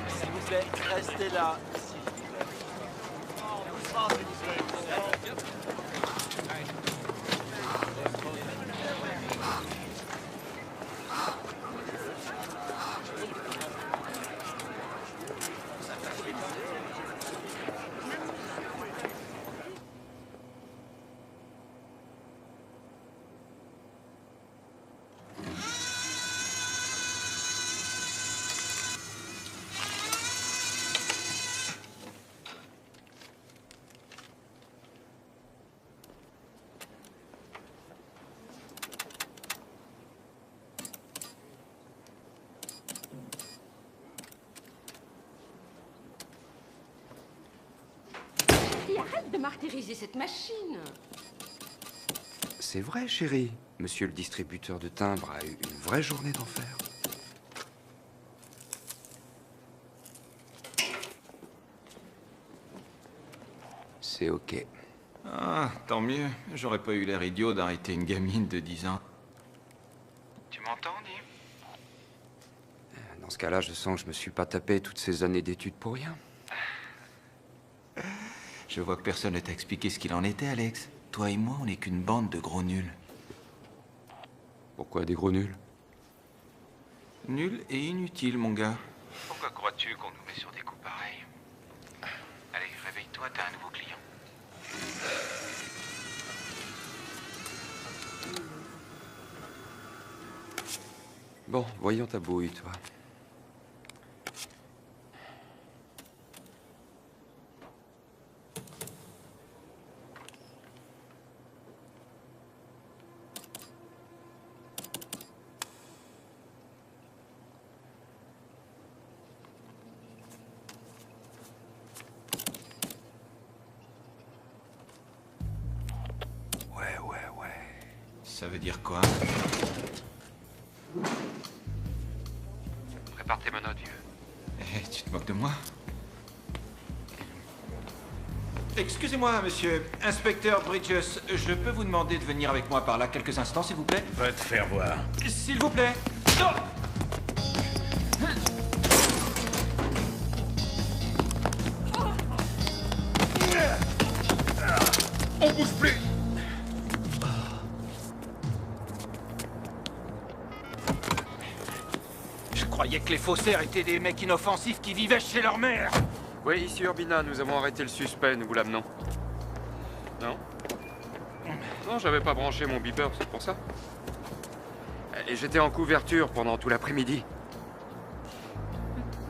S'il vous plaît, restez là. Et arrête de martyriser cette machine. C'est vrai, chérie. Monsieur le distributeur de timbres a eu une vraie journée d'enfer. C'est ok. Ah, tant mieux. J'aurais pas eu l'air idiot d'arrêter une gamine de 10 ans. Tu m'entends, Nick? Dans ce cas-là, je sens que je me suis pas tapé toutes ces années d'études pour rien. Je vois que personne ne t'a expliqué ce qu'il en était, Alex. Toi et moi, on n'est qu'une bande de gros nuls. Pourquoi des gros nuls? Nuls et inutiles, mon gars. Pourquoi crois-tu qu'on nous met sur des coups pareils? Allez, réveille-toi, t'as un nouveau client. Bon, voyons ta bouille, toi. Ouais. Ça veut dire quoi? Prépare tes menottes, vieux. Eh, tu te moques de moi? Excusez-moi, monsieur. Inspecteur Bridges, je peux vous demander de venir avec moi par là quelques instants, s'il vous plaît? Va te faire voir. S'il vous plaît. Non! On bouge plus. Je croyais que les faussaires étaient des mecs inoffensifs qui vivaient chez leur mère. Oui, ici Urbina, nous avons arrêté le suspect, nous vous l'amenons. Non? Non, j'avais pas branché mon beeper, c'est pour ça. Et j'étais en couverture pendant tout l'après-midi.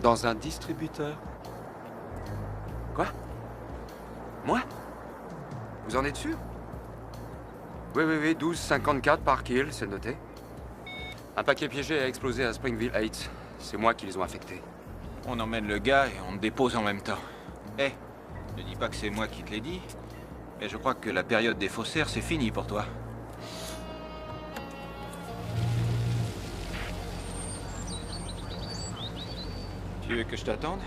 Dans un distributeur. Quoi? Moi? Vous en êtes sûr? Oui, 12,54 par kill, c'est noté. Un paquet piégé a explosé à Springville Heights. C'est moi qui les ont affectés. On emmène le gars et on te dépose en même temps. Eh, ne dis pas que c'est moi qui te l'ai dit, mais je crois que la période des faussaires, c'est fini pour toi. Tu veux que je t'attende?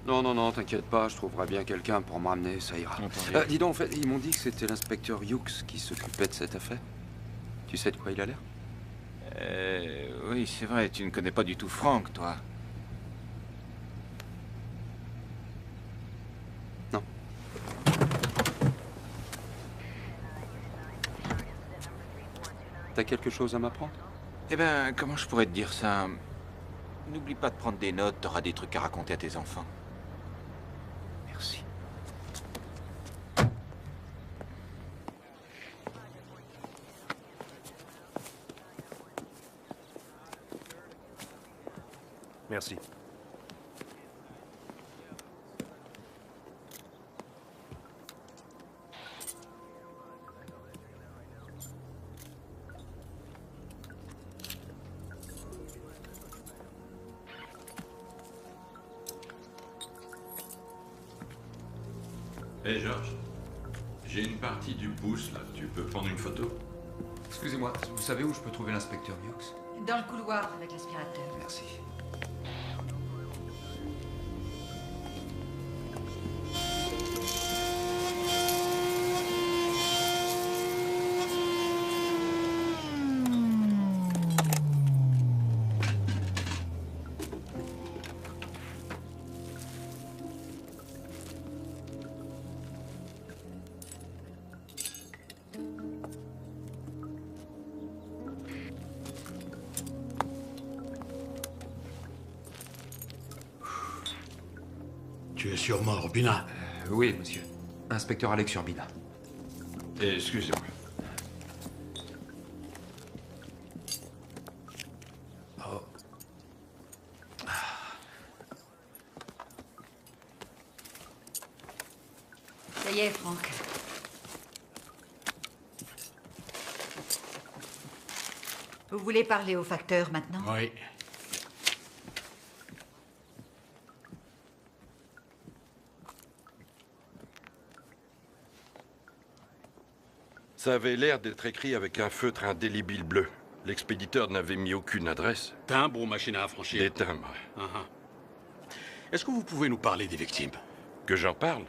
Non, t'inquiète pas, je trouverai bien quelqu'un pour m'amener, ça ira. Dis donc, en fait, ils m'ont dit que c'était l'inspecteur Hughes qui s'occupait de cette affaire. Tu sais de quoi il a l'air? Oui, c'est vrai, tu ne connais pas du tout Frank, toi. Non. T'as quelque chose à m'apprendre? Eh ben, comment je pourrais te dire ça? N'oublie pas de prendre des notes, t'auras des trucs à raconter à tes enfants. Merci. Merci. Hé Georges, j'ai une partie du pouce là, tu peux prendre une photo? Excusez-moi, vous savez où je peux trouver l'inspecteur Hughes? Dans le couloir avec l'aspirateur. Merci. Tu es sûrement Urbina. Oui, monsieur. Inspecteur Alex Urbina. Excusez-moi. Ça y est, Franck. Vous voulez parler au facteur maintenant? Oui. Ça avait l'air d'être écrit avec un feutre indélébile bleu. L'expéditeur n'avait mis aucune adresse. Timbre ou machine à affranchir? Des timbres. Est-ce que vous pouvez nous parler des victimes? Que j'en parle?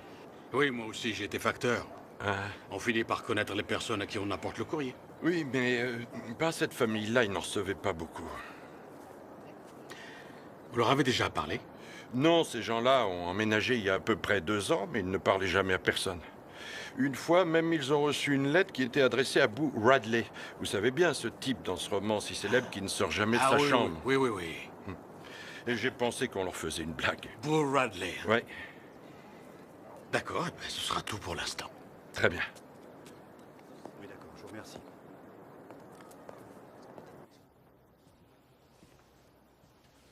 Oui, moi aussi, j'étais facteur. Ah. On finit par connaître les personnes à qui on apporte le courrier. Oui, mais pas cette famille-là, ils n'en recevaient pas beaucoup. Vous leur avez déjà parlé? Non, ces gens-là ont emménagé il y a à peu près 2 ans, mais ils ne parlaient jamais à personne. Une fois, même, ils ont reçu une lettre qui était adressée à Boo Radley. Vous savez bien, ce type dans ce roman si célèbre qui ne sort jamais de sa oui, chambre. oui, oui, oui. Et j'ai pensé qu'on leur faisait une blague. Boo Radley. Ouais, D'accord, ce sera tout pour l'instant. très bien. Oui, d'accord, je vous remercie.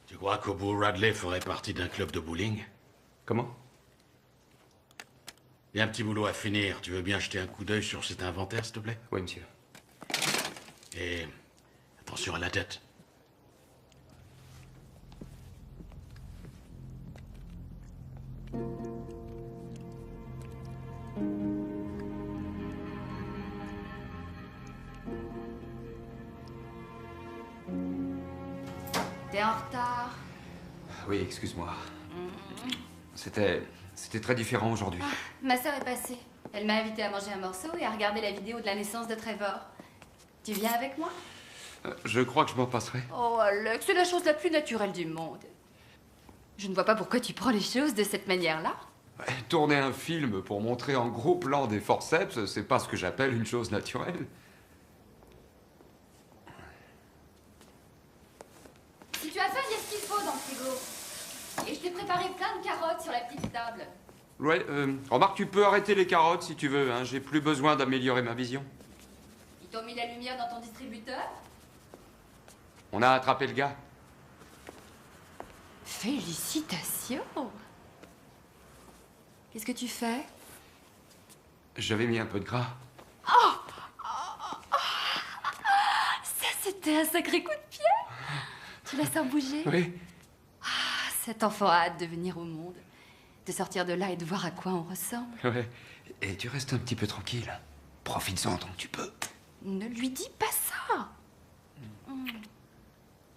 Tu crois que Boo Radley ferait partie d'un club de bowling? Comment? Il y a un petit boulot à finir. Tu veux bien jeter un coup d'œil sur cet inventaire, s'il te plaît? Oui, monsieur. Et attention à la tête. T'es en retard. Oui, excuse-moi. C'était très différent aujourd'hui. Ma sœur est passée. Elle m'a invité à manger un morceau et à regarder la vidéo de la naissance de Trevor. Tu viens avec moi? Je crois que je m'en passerai. Oh, Alex, c'est la chose la plus naturelle du monde. Je ne vois pas pourquoi tu prends les choses de cette manière-là. Tourner un film pour montrer en gros plan des forceps, c'est pas ce que j'appelle une chose naturelle. Si tu as faim, il y a ce qu'il faut dans le frigo. Et je t'ai préparé plein de carottes sur la petite table. Ouais, remarque, tu peux arrêter les carottes si tu veux, hein. J'ai plus besoin d'améliorer ma vision. Ils t'ont mis la lumière dans ton distributeur? On a attrapé le gars. Félicitations! Qu'est-ce que tu fais? J'avais mis un peu de gras. Ça, c'était un sacré coup de pied! Tu la sens bouger? Oui. Cet enfant a hâte de venir au monde, de sortir de là et de voir à quoi on ressemble. Ouais. Et tu restes un petit peu tranquille. Profites-en tant que tu peux. Ne lui dis pas ça.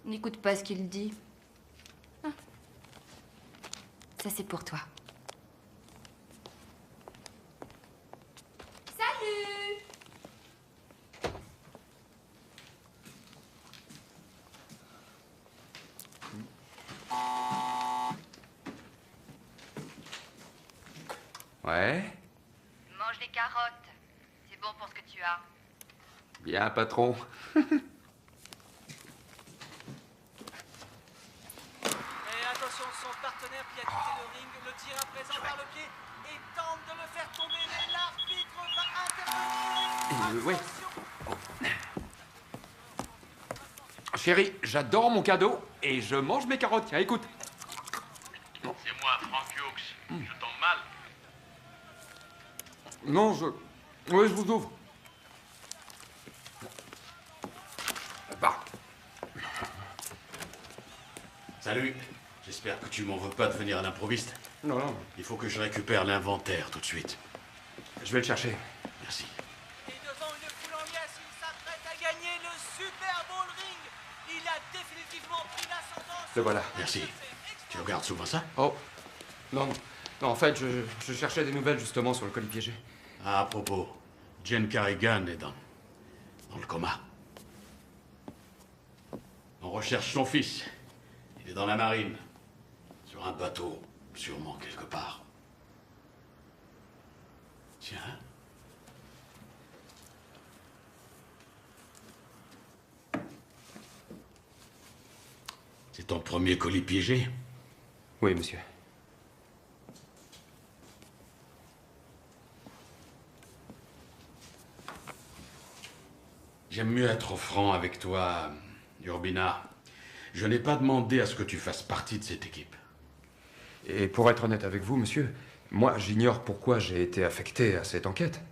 N'écoute pas ce qu'il dit. Ah. Ça, c'est pour toi. Salut! Ouais. Mange des carottes. C'est bon pour ce que tu as. Bien, patron. Et attention, son partenaire qui a quitté le ring le tire à présent par le pied et tente de le faire tomber, mais l'arbitre va intervenir. Ouais. Chérie, j'adore mon cadeau et je mange mes carottes. Tiens, écoute. C'est moi, Frank Hughes. Je tombe mal. Non, Oui, je vous ouvre. Bah. Salut. J'espère que tu m'en veux pas de venir à l'improviste. Non, non. Il faut que je récupère l'inventaire tout de suite. Je vais le chercher. Merci. Et devant une foule en liesse, il s'apprête à gagner le Super Bowl ring. Il a définitivement pris l'ascendant. Le voilà. Merci. Tu regardes souvent ça? Oh. Non, non. Non, en fait, je cherchais des nouvelles justement sur le colis piégé. Ah, à propos, Jen Carrigan est dans le coma. On recherche son fils. Il est dans la marine. Sur un bateau, sûrement quelque part. Tiens. C'est ton premier colis piégé? Oui, monsieur. J'aime mieux être franc avec toi, Urbina. Je n'ai pas demandé à ce que tu fasses partie de cette équipe. Et pour être honnête avec vous, monsieur, moi, j'ignore pourquoi j'ai été affecté à cette enquête.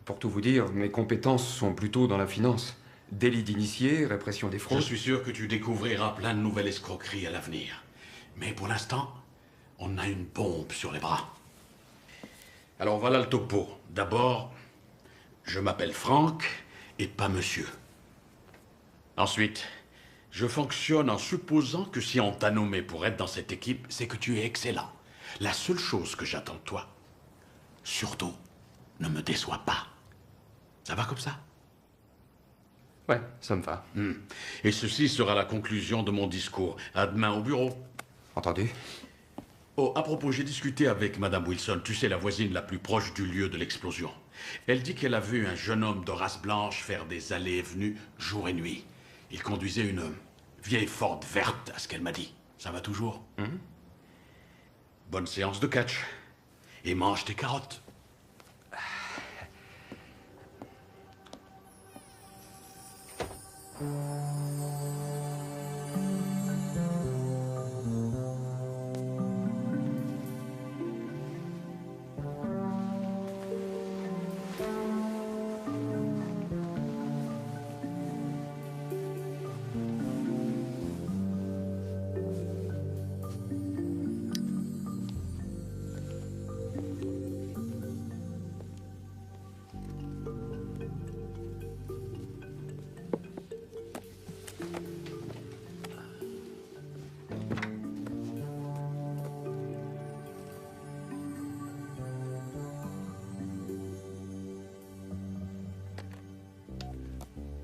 Pour tout vous dire, mes compétences sont plutôt dans la finance. Délit d'initié, répression des fraudes... Je suis sûr que tu découvriras plein de nouvelles escroqueries à l'avenir. Mais pour l'instant, on a une bombe sur les bras. Alors voilà le topo. D'abord, je m'appelle Franck et pas monsieur. Ensuite, je fonctionne en supposant que si on t'a nommé pour être dans cette équipe, c'est que tu es excellent. La seule chose que j'attends de toi, surtout, ne me déçois pas. Ça va comme ça? Ouais, ça me va. Et ceci sera la conclusion de mon discours. À demain au bureau. Entendu? Oh, à propos, j'ai discuté avec Madame Wilson, tu sais, la voisine la plus proche du lieu de l'explosion. Elle dit qu'elle a vu un jeune homme de race blanche faire des allées et venues jour et nuit. Il conduisait une vieille Ford verte, à ce qu'elle m'a dit. Ça va toujours? Bonne séance de catch. Et mange tes carottes.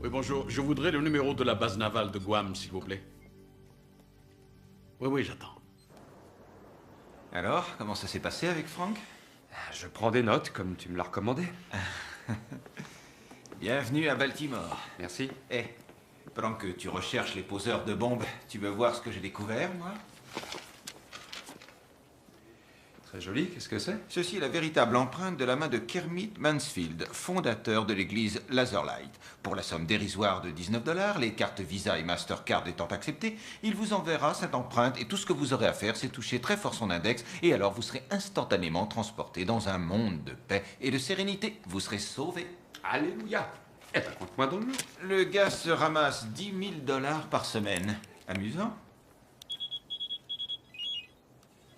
Oui, bonjour. Je voudrais le numéro de la base navale de Guam, s'il vous plaît. Oui, j'attends. Alors, comment ça s'est passé avec Franck? Je prends des notes, comme tu me l'as recommandé. Bienvenue à Baltimore. Merci. Eh, pendant que tu recherches les poseurs de bombes, tu veux voir ce que j'ai découvert, moi? Très joli, qu'est-ce que c'est? Ceci est la véritable empreinte de la main de Kermit Mansfield, fondateur de l'église Lazerlight. Pour la somme dérisoire de 19 $, les cartes Visa et Mastercard étant acceptées, il vous enverra cette empreinte et tout ce que vous aurez à faire, c'est toucher très fort son index et alors vous serez instantanément transporté dans un monde de paix et de sérénité. Vous serez sauvé. Alléluia. Eh ben, compte-moi dans le lot. Le gars se ramasse 10 000 $ par semaine. Amusant.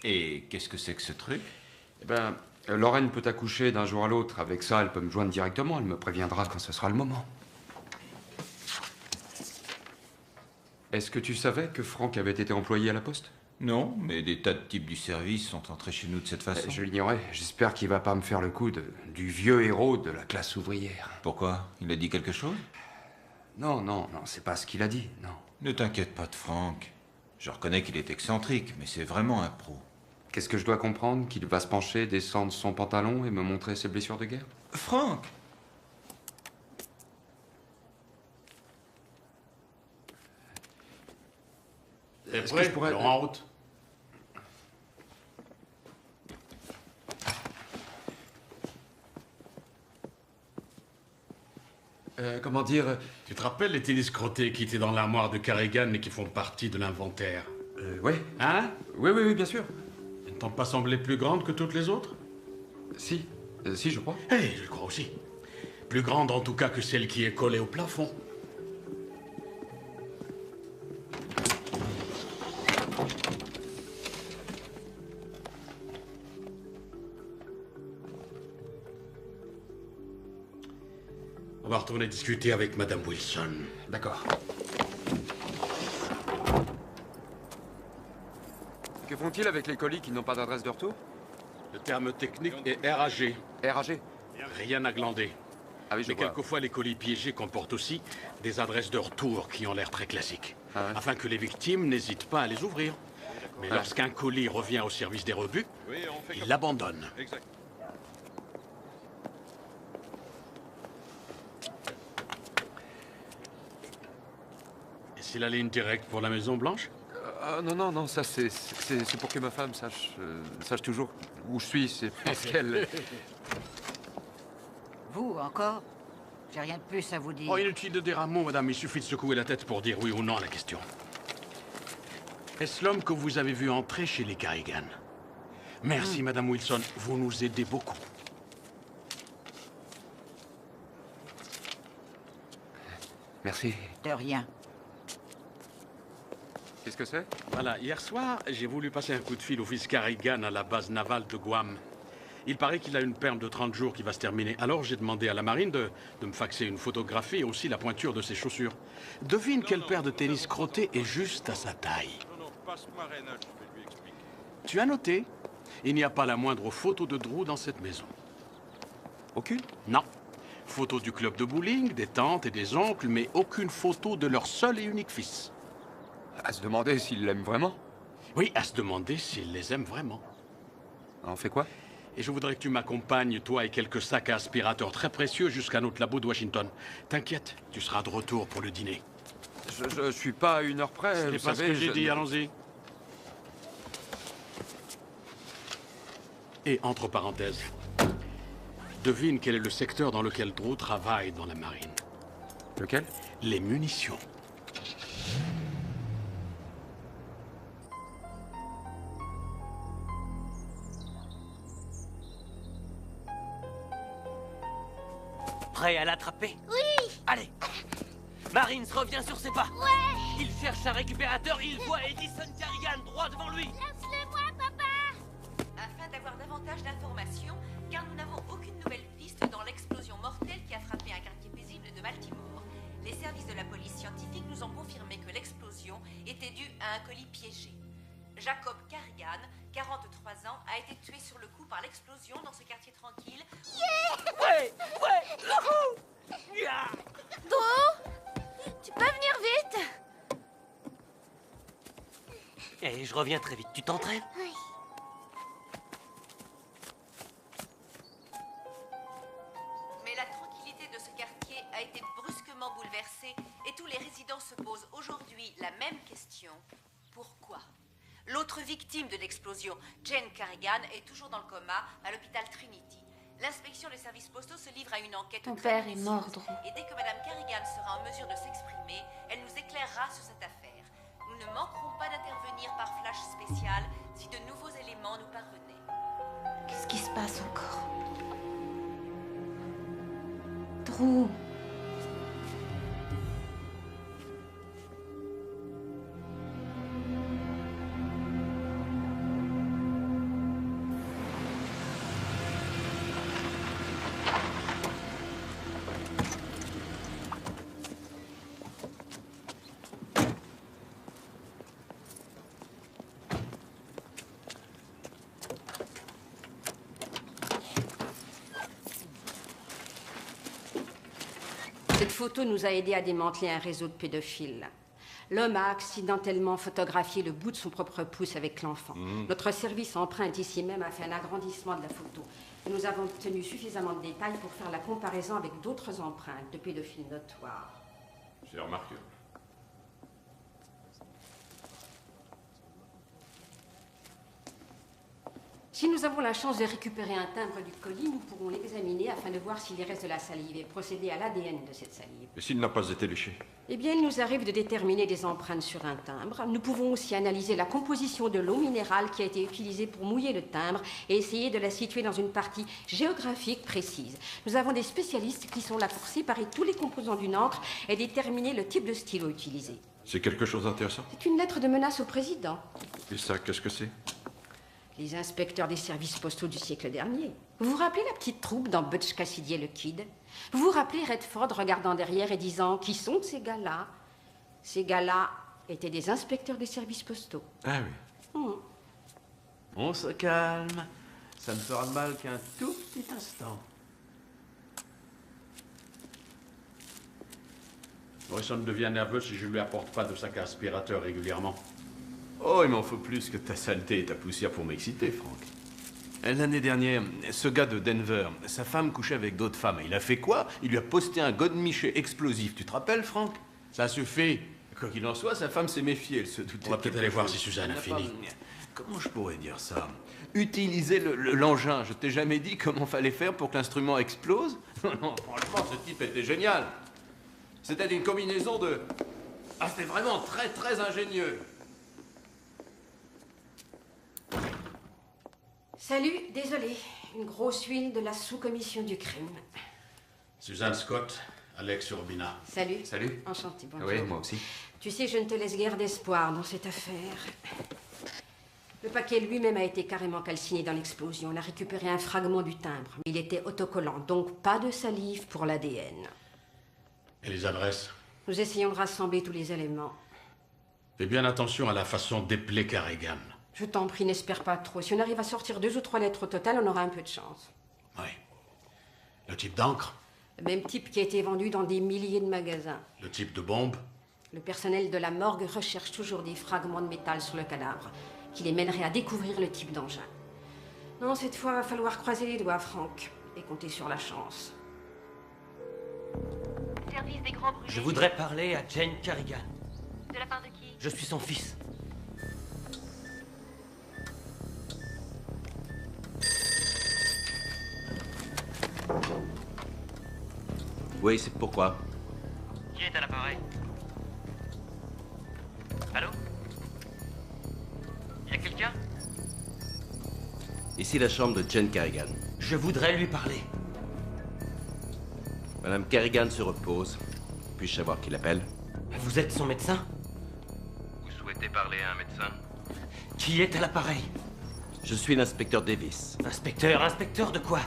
Et qu'est-ce que c'est que ce truc? Eh ben, Lorraine peut accoucher d'un jour à l'autre. Avec ça, elle peut me joindre directement. Elle me préviendra quand ce sera le moment. Est-ce que tu savais que Franck avait été employé à la poste? Non, mais des tas de types du service sont entrés chez nous de cette façon. Je l'ignorais. J'espère qu'il va pas me faire le coup du vieux héros de la classe ouvrière. Pourquoi? Il a dit quelque chose? Non, c'est pas ce qu'il a dit, non. Ne t'inquiète pas de Franck. Je reconnais qu'il est excentrique, mais c'est vraiment un pro. Qu'est-ce que je dois comprendre? Qu'il va se pencher, descendre son pantalon et me montrer ses blessures de guerre? Franck! Est-ce que je pourrais... en route. Comment dire? Tu te rappelles les tennis crottés qui étaient dans l'armoire de Carrigan et qui font partie de l'inventaire? Oui. Hein? Oui, bien sûr. Elles ne t'ont pas semblé plus grandes que toutes les autres? Si, je crois. Eh, je le crois aussi. Plus grande en tout cas que celle qui est collée au plafond. On va retourner discuter avec Madame Wilson. D'accord. Que font-ils avec les colis qui n'ont pas d'adresse de retour? Le terme technique est RAG. RAG. Rien à glander. Ah oui, je Mais vois. quelquefois, les colis piégés comportent aussi des adresses de retour qui ont l'air très classiques. Ah ouais. Afin que les victimes n'hésitent pas à les ouvrir. Mais lorsqu'un colis revient au service des rebuts, ils l'abandonnent. Et c'est la ligne directe pour la Maison Blanche? Non, ça c'est pour que ma femme sache toujours où je suis, c'est parce qu'elle... Vous, encore? J'ai rien de plus à vous dire. Oh, inutile de dire un mot, madame. Il suffit de secouer la tête pour dire oui ou non à la question. Est-ce l'homme que vous avez vu entrer chez les Carrigan? Merci, madame Wilson. Vous nous aidez beaucoup. Merci. De rien. Qu'est-ce que c'est? Voilà, hier soir, j'ai voulu passer un coup de fil au fils Carrigan à la base navale de Guam. Il paraît qu'il a une perme de 30 jours qui va se terminer. Alors j'ai demandé à la marine de me faxer une photographie et aussi la pointure de ses chaussures. Devine quelle paire de tennis crottés est juste à sa taille. Non, passe-moi Reynolds, je vais lui expliquer. Tu as noté? Il n'y a pas la moindre photo de Drew dans cette maison. Aucune? Non. Photo du club de bowling, des tantes et des oncles, mais aucune photo de leur seul et unique fils. À se demander s'il l'aime vraiment. Oui, à se demander s'il les aime vraiment. On fait quoi? Et je voudrais que tu m'accompagnes, toi et quelques sacs à aspirateurs très précieux, jusqu'à notre labo de Washington. T'inquiète, tu seras de retour pour le dîner. Je suis pas à 1 heure près, C'est vous pas ce savez, que j'ai dit, allons-y. Et entre parenthèses, devine quel est le secteur dans lequel Drew travaille dans la marine. Lequel? Les munitions. Prêt à l'attraper? Oui! Allez! Marines revient sur ses pas! Ouais! Il cherche un récupérateur et il voit Edison Carrigan droit devant lui! Laisse-le-moi, papa! Afin d'avoir davantage d'informations, car nous n'avons aucune nouvelle piste dans l'explosion mortelle qui a frappé un quartier paisible de Baltimore. Les services de la police scientifique nous ont confirmé que l'explosion était due à un colis piégé. Jacob Carrigan, 43 ans, a été tué sur le coup par l'explosion dans ce quartier tranquille. Yeah! Ouais! Ouais! Youhou! Yeah! Drew, tu peux venir vite? Et je reviens très vite. Tu t'entraînes? Oui. Mais la tranquillité de ce quartier a été brusquement bouleversée et tous les résidents se posent aujourd'hui la même question. Pourquoi? L'autre victime de l'explosion, Jane Carrigan, est toujours dans le coma à l'hôpital Trinity. L'inspection des services postaux se livre à une enquête Ton très père est mort, minutieuse. Drew. Et dès que Madame Carrigan sera en mesure de s'exprimer, elle nous éclairera sur cette affaire. Nous ne manquerons pas d'intervenir par flash spécial si de nouveaux éléments nous parvenaient. Qu'est-ce qui se passe encore? Drew. Cette photo nous a aidé à démanteler un réseau de pédophiles. L'homme a accidentellement photographié le bout de son propre pouce avec l'enfant. Notre service empreinte ici même a fait un agrandissement de la photo. Et nous avons obtenu suffisamment de détails pour faire la comparaison avec d'autres empreintes de pédophiles notoires. C'est remarquable. Si nous avons la chance de récupérer un timbre du colis, nous pourrons l'examiner afin de voir s'il y reste de la salive et procéder à l'ADN de cette salive. Et s'il n'a pas été léché? Eh bien, il nous arrive de déterminer des empreintes sur un timbre. Nous pouvons aussi analyser la composition de l'eau minérale qui a été utilisée pour mouiller le timbre et essayer de la situer dans une partie géographique précise. Nous avons des spécialistes qui sont là pour séparer tous les composants d'une encre et déterminer le type de stylo utilisé. C'est quelque chose d'intéressant? C'est une lettre de menace au président. Et ça, qu'est-ce que c'est? Les inspecteurs des services postaux du siècle dernier. Vous vous rappelez la petite troupe dans Butch Cassidy et le Kid? Vous vous rappelez Redford regardant derrière et disant « Qui sont ces gars-là » Ces gars-là étaient des inspecteurs des services postaux. Ah oui. On se calme. Ça ne fera de mal qu'un tout petit instant. Morrison devient nerveux si je ne lui apporte pas de sac à aspirateur régulièrement. Oh, il m'en faut plus que ta saleté et ta poussière pour m'exciter, Frank. L'année dernière, ce gars de Denver, sa femme couchait avec d'autres femmes. Il a fait quoi? Il lui a posté un godemiché explosif. Tu te rappelles, Frank? Ça suffit. Quoi qu'il en soit, sa femme s'est méfiée. Elle se doutait. On va peut-être aller voir si Suzanne a fini. Comment je pourrais dire ça? Utiliser l'engin. Je t'ai jamais dit comment fallait faire pour que l'instrument explose? Non, franchement, ce type était génial. C'était une combinaison de... Ah, c'était vraiment très, très ingénieux. Salut, désolé. Une grosse huile de la sous-commission du crime. Suzanne Scott, Alex Urbina. Salut. Salut. Enchanté, bonjour. Oui, moi aussi. Tu sais, je ne te laisse guère d'espoir dans cette affaire. Le paquet lui-même a été carrément calciné dans l'explosion. On a récupéré un fragment du timbre. Il était autocollant, donc pas de salive pour l'ADN. Et les adresses? Nous essayons de rassembler tous les éléments. Fais bien attention à la façon d'épeler Carrigan. Je t'en prie, n'espère pas trop. Si on arrive à sortir 2 ou 3 lettres au total, on aura un peu de chance. Oui. Le type d'encre? Le même type qui a été vendu dans des milliers de magasins. Le type de bombe? Le personnel de la morgue recherche toujours des fragments de métal sur le cadavre, qui les mèneraient à découvrir le type d'engin. Non, cette fois, va falloir croiser les doigts, Franck, et compter sur la chance. Service des grands brûlés. Je voudrais parler à Jane Carrigan. De la part de qui? Je suis son fils. Oui, c'est pourquoi? Qui est à l'appareil? Allô? Y a quelqu'un? Ici la chambre de Jane Carrigan. Je voudrais lui parler. Madame Carrigan se repose. Puis-je savoir qui l'appelle? Vous êtes son médecin? Vous souhaitez parler à un médecin? Qui est à l'appareil? Je suis l'inspecteur Davis. Inspecteur de quoi?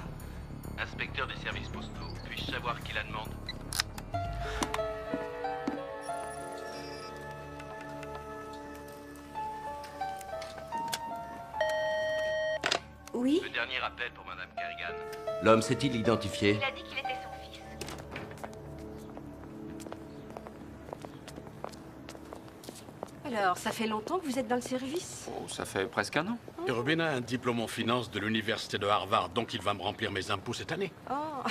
Inspecteur des services postaux. Puis-je savoir qui la demande? Oui? Le dernier appel pour Madame Carrigan. L'homme s'est-il identifié? Il a dit qu'il était son fils. Alors, ça fait longtemps que vous êtes dans le service? Oh, ça fait presque un an. Et Urbina a un diplôme en finance de l'université de Harvard, donc il va me remplir mes impôts cette année. Oh.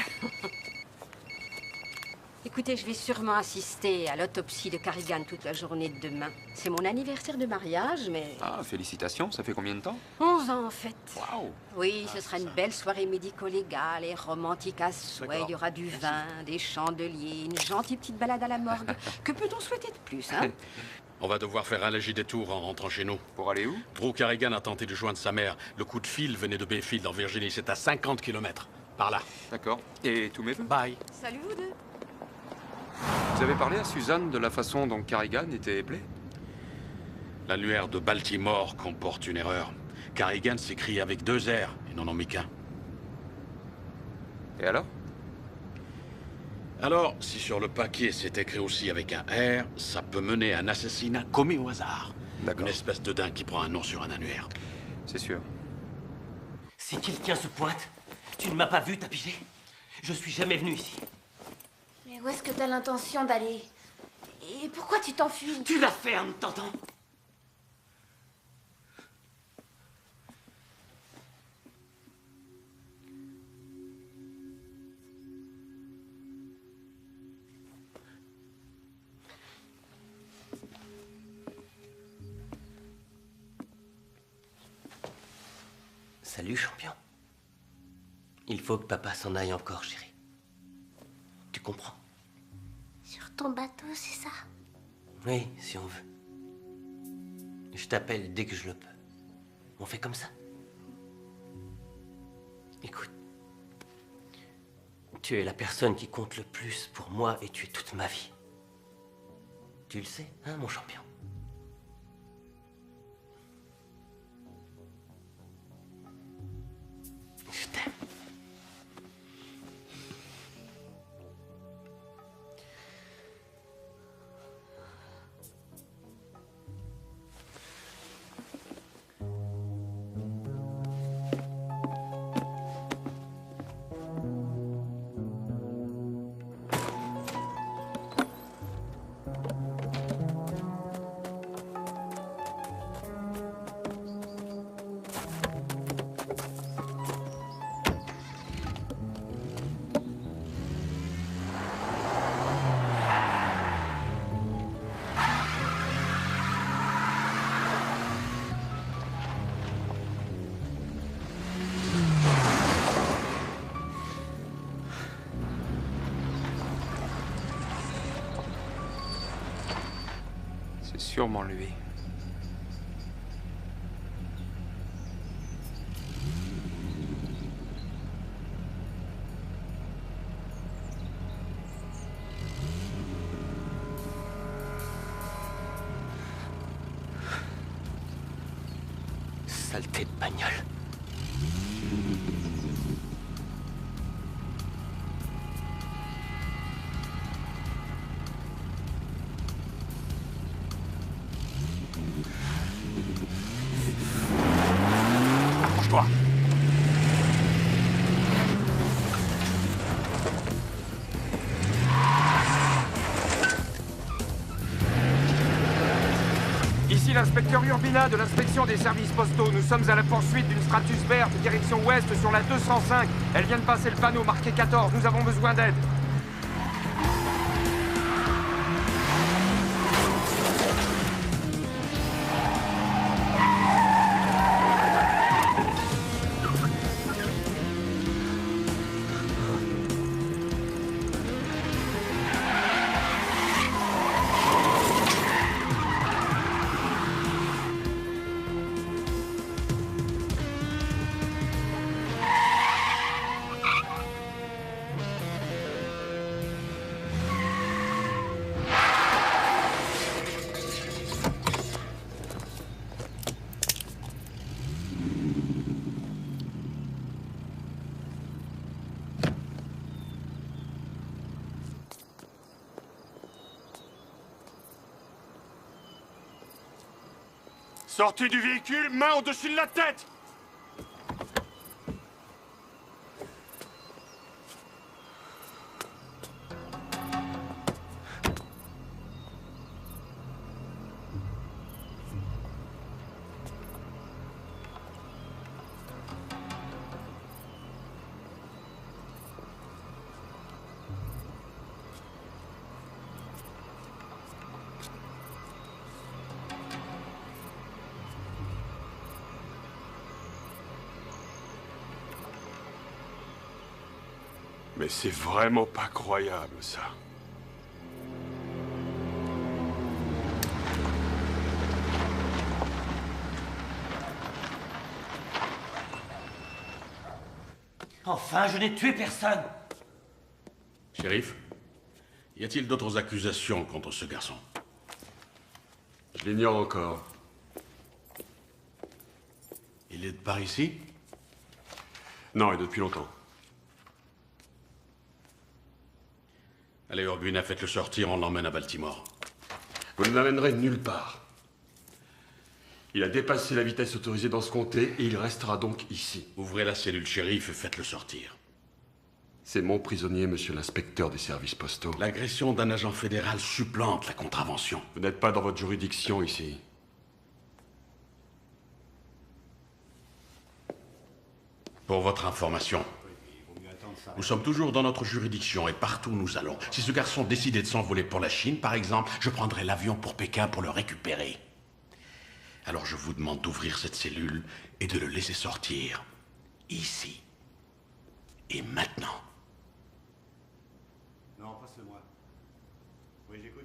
Écoutez, je vais sûrement assister à l'autopsie de Carrigan toute la journée de demain. C'est mon anniversaire de mariage, mais... Ah, félicitations, ça fait combien de temps? 11 ans, en fait. Waouh! Oui, ce sera une belle soirée médico-légale et romantique à souhait. D'accord. Il y aura du vin, des chandeliers, une gentille petite balade à la morgue. Que peut-on souhaiter de plus, hein? On va devoir faire un léger détour en rentrant chez nous. Pour aller où? Drew Carrigan a tenté de joindre sa mère. Le coup de fil venait de Bayfield en Virginie. C'est à 50 km. Par là. D'accord. Et tous mes vœux? Bye. Salut, vous deux. Vous avez parlé à Suzanne de la façon dont Carrigan était éplé? L'annuaire de Baltimore comporte une erreur. Carrigan s'écrit avec 2 R. Ils n'en ont mis qu'un. Et alors? Alors, si sur le papier c'est écrit aussi avec un R, ça peut mener à un assassinat commis au hasard. D'accord. Une espèce de dingue qui prend un nom sur un annuaire. C'est sûr. Si quelqu'un se pointe, tu ne m'as pas vu, t'as pigé? Je suis jamais venu ici. Mais où est-ce que t'as l'intention d'aller? Et pourquoi tu t'enfuis? Tu la fermes, t'entends? Salut, champion. Il faut que papa s'en aille encore, chérie. Tu comprends? Sur ton bateau, c'est ça? Oui, si on veut. Je t'appelle dès que je le peux. On fait comme ça? Écoute, tu es la personne qui compte le plus pour moi et tu es toute ma vie. Tu le sais, hein, mon champion? Je t'aime. C'est sûrement lui. Saleté de bagnole. Approche-toi. Ici l'inspecteur Urbina de l'inspection des services postaux. Nous sommes à la poursuite d'une Stratus verte, direction ouest sur la 205. Elle vient de passer le panneau marqué 14. Nous avons besoin d'aide. Sortez du véhicule, main au-dessus de la tête! Mais c'est vraiment pas croyable, ça. Enfin, je n'ai tué personne. Shérif, y a-t-il d'autres accusations contre ce garçon? Je l'ignore encore. Il est de par ici? Non, et depuis longtemps. Allez, Urbina, faites-le sortir, on l'emmène à Baltimore. Vous ne l'amènerez nulle part. Il a dépassé la vitesse autorisée dans ce comté et il restera donc ici. Ouvrez la cellule, shérif, et faites-le sortir. C'est mon prisonnier, monsieur l'inspecteur des services postaux. L'agression d'un agent fédéral supplante la contravention. Vous n'êtes pas dans votre juridiction ici. Pour votre information, nous sommes toujours dans notre juridiction et partout où nous allons. Si ce garçon décidait de s'envoler pour la Chine, par exemple, je prendrais l'avion pour Pékin pour le récupérer. Alors je vous demande d'ouvrir cette cellule et de le laisser sortir. Ici. Et maintenant. Non, passe-le-moi. Oui, j'écoute.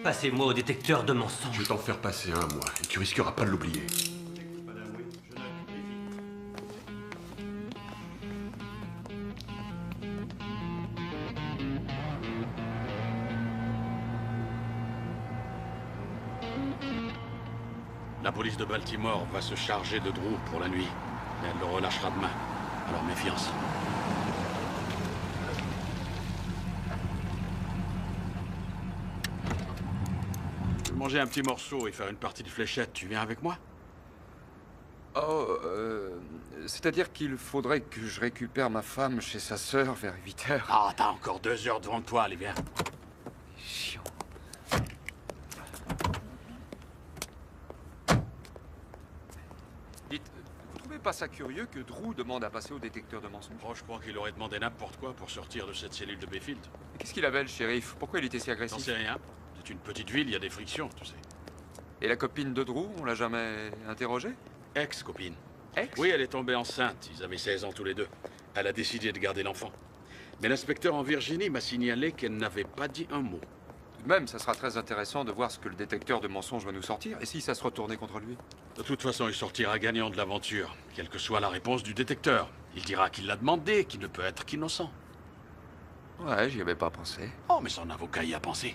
Passez-moi au détecteur de mensonges. Je vais t'en faire passer un, moi, et tu risqueras pas de l'oublier. Madame, oui, je note. La police de Baltimore va se charger de Drew pour la nuit. Mais elle le relâchera demain. Alors méfiance. Je vais manger un petit morceau et faire une partie de fléchette. Tu viens avec moi? Oh, c'est-à-dire qu'il faudrait que je récupère ma femme chez sa sœur vers 8 heures. Ah, t'as encore 2 heures devant toi, allez, viens. Chiant. Dites, vous trouvez pas ça curieux que Drew demande à passer au détecteur de mensonges? Oh, je crois qu'il aurait demandé n'importe quoi pour sortir de cette cellule de Bayfield. Qu'est-ce qu'il avait, le shérif? Pourquoi il était si agressif? J'en sais rien. C'est une petite ville, il y a des frictions, tu sais. Et la copine de Drew, on l'a jamais interrogée? Ex-copine. Ex? Oui, elle est tombée enceinte. Ils avaient 16 ans tous les deux. Elle a décidé de garder l'enfant. Mais l'inspecteur en Virginie m'a signalé qu'elle n'avait pas dit un mot. Tout de même, ça sera très intéressant de voir ce que le détecteur de mensonges va nous sortir, et si ça se retournait contre lui. De toute façon, il sortira gagnant de l'aventure, quelle que soit la réponse du détecteur. Il dira qu'il l'a demandé, qu'il ne peut être qu'innocent. Ouais, j'y avais pas pensé. Oh, mais son avocat y a pensé.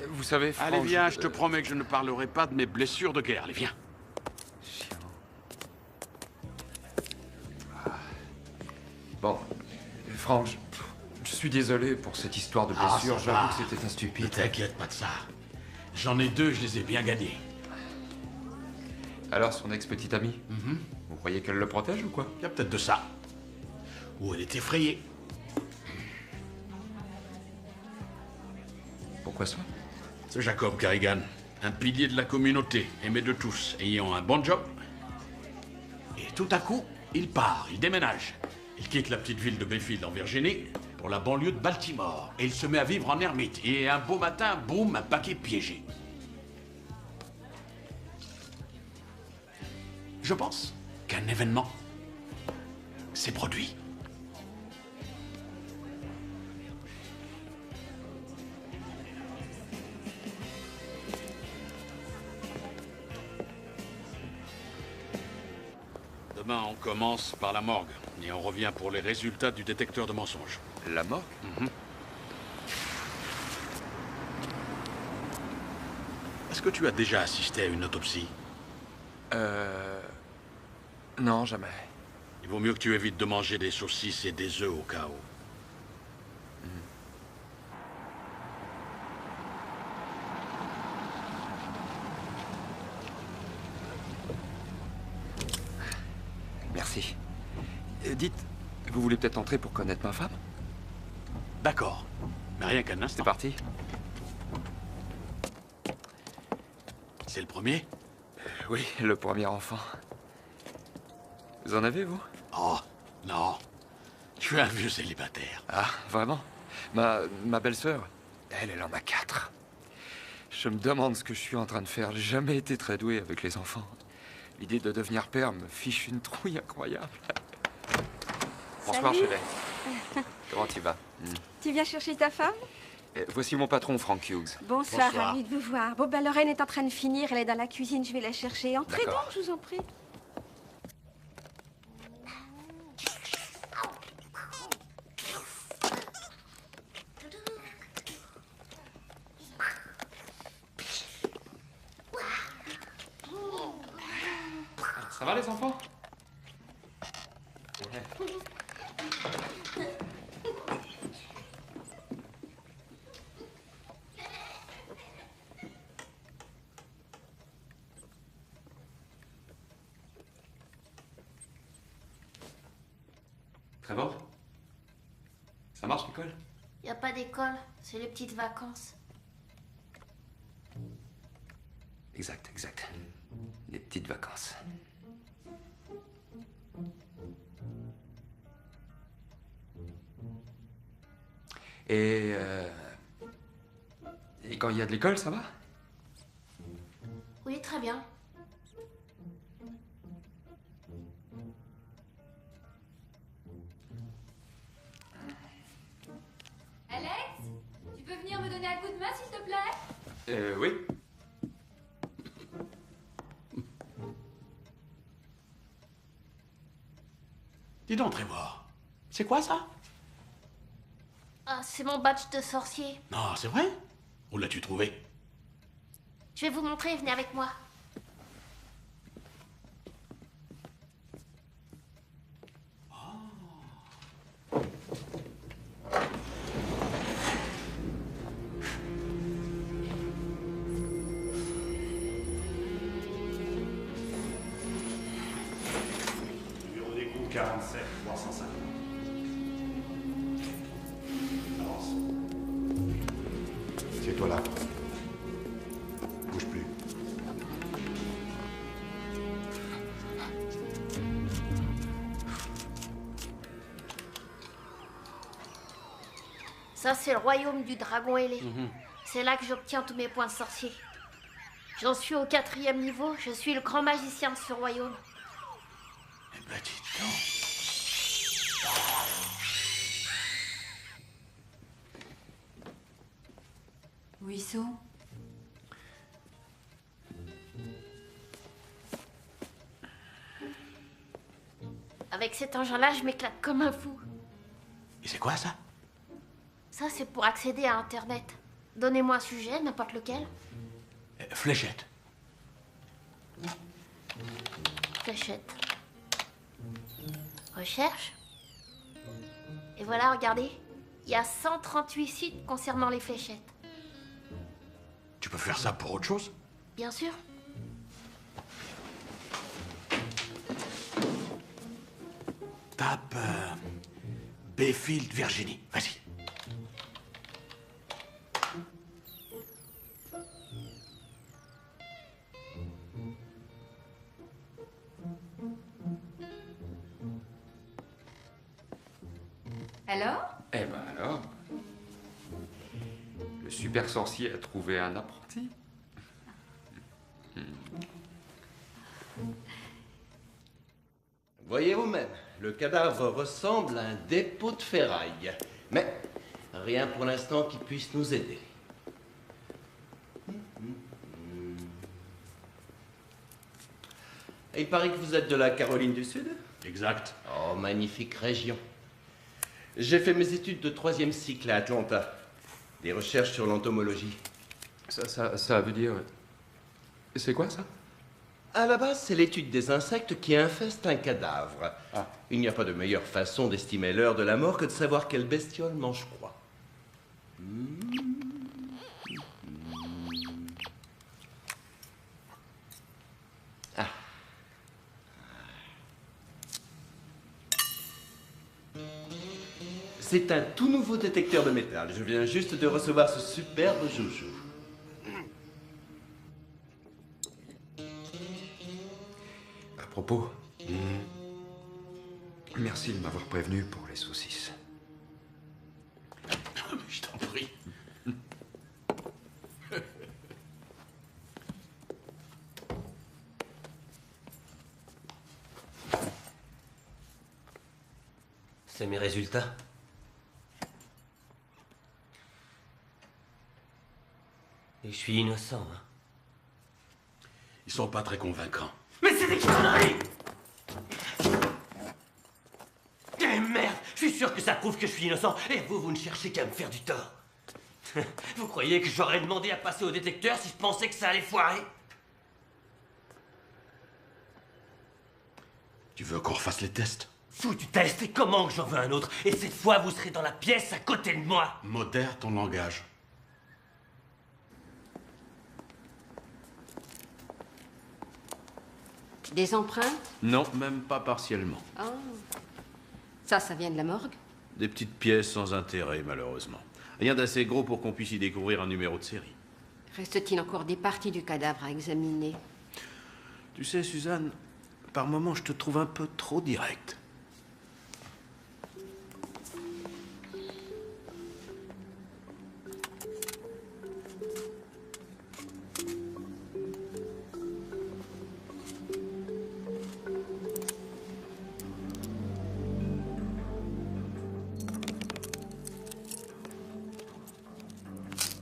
Vous savez, Franck... Allez, viens, je te promets que je ne parlerai pas de mes blessures de guerre. Allez, viens. Bon, Franck, je suis désolé pour cette histoire de blessure. J'avoue que c'était un Ne stupide. t'inquiète pas de ça. J'en ai deux, je les ai bien gagnés. Alors, son ex-petite amie Vous croyez qu'elle le protège ou quoi? Il y a peut-être de ça. Ou elle est effrayée. Pourquoi ça? C'est Jacob Carrigan, un pilier de la communauté, aimé de tous, ayant un bon job. Et tout à coup, il part, il déménage. Il quitte la petite ville de Bayfield en Virginie pour la banlieue de Baltimore. Et il se met à vivre en ermite. Et un beau matin, boum, un paquet piégé. Je pense qu'un événement s'est produit. Demain, on commence par la morgue. Et on revient pour les résultats du détecteur de mensonges. La morgue? Est-ce que tu as déjà assisté à une autopsie? Non, jamais. Il vaut mieux que tu évites de manger des saucisses et des œufs au cas où. Merci. Dites, vous voulez peut-être entrer pour connaître ma femme? D'accord. Mais rien qu'un instant. C'est parti. C'est le premier? Oui, le premier enfant. Vous en avez, vous? Oh, non. Je suis un vieux célibataire. Ah, vraiment? Ma belle-sœur, elle en a 4. Je me demande ce que je suis en train de faire. J'ai jamais été très doué avec les enfants. L'idée de devenir père me fiche une trouille incroyable. Bonsoir, Salut. Shelley. Comment tu vas? Tu viens chercher ta femme? Voici mon patron, Frank Hughes. Bonsoir, ravi de vous voir. Bon, ben, Lorraine est en train de finir. Elle est dans la cuisine. Je vais la chercher. Entrez D'accord. donc, je vous en prie. Ça va, les enfants? Trevor? Ça marche, l'école? Y a pas d'école, c'est les petites vacances. Exact. Les petites vacances. Et quand il y a de l'école, ça va? Oui, très bien. Alex, tu peux venir me donner un coup de main, s'il te plaît? Oui. Dis donc, Trevor. C'est quoi ça? Ah, c'est mon badge de sorcier. Non, c'est vrai? Où l'as-tu trouvé? Je vais vous montrer, venez avec moi. Numéro d'écoute 47 350. Avance. C'est toi là. Bouge plus. Ça, c'est le royaume du dragon ailé. C'est là que j'obtiens tous mes points sorciers. J'en suis au 4e niveau. Je suis le grand magicien de ce royaume. Eh ben, dites donc. Ruisseau. Avec cet engin-là, je m'éclate comme un fou. Et c'est quoi ça? Ça, c'est pour accéder à Internet. Donnez-moi un sujet, n'importe lequel. Fléchette. Fléchette. Recherche. Et voilà, regardez. Il y a 138 sites concernant les fléchettes. Tu peux faire ça pour autre chose? Bien sûr. Tape Bayfield, Virginie. Vas-y. Alors? Eh ben alors, le super sorcier a trouvé un apprenti. Voyez vous-même, le cadavre ressemble à un dépôt de ferraille. Mais rien pour l'instant qui puisse nous aider. Il paraît que vous êtes de la Caroline du Sud? Exact. Oh, magnifique région. J'ai fait mes études de 3e cycle à Atlanta. Des recherches sur l'entomologie. Ça veut dire... C'est quoi ça? À la base, c'est l'étude des insectes qui infestent un cadavre. Il n'y a pas de meilleure façon d'estimer l'heure de la mort que de savoir quelle bestiole mange quoi. C'est un tout nouveau détecteur de métal. Je viens juste de recevoir ce superbe joujou. À propos, merci de m'avoir prévenu pour les saucisses. Je t'en prie. C'est mes résultats. Et je suis innocent, hein. Ils sont pas très convaincants. Mais c'est des conneries! Eh merde! Je suis sûr que ça prouve que je suis innocent. Et vous ne cherchez qu'à me faire du tort. Vous croyez que j'aurais demandé à passer au détecteur si je pensais que ça allait foirer? Tu veux qu'on refasse les tests? Foutu test, et comment que j'en veux un autre? Et cette fois, vous serez dans la pièce à côté de moi. Modère ton langage. Des empreintes? Non, même pas partiellement. Oh. Ça vient de la morgue? Des petites pièces sans intérêt, malheureusement. Rien d'assez gros pour qu'on puisse y découvrir un numéro de série. Reste-t-il encore des parties du cadavre à examiner? Tu sais, Suzanne, par moments, je te trouve un peu trop directe.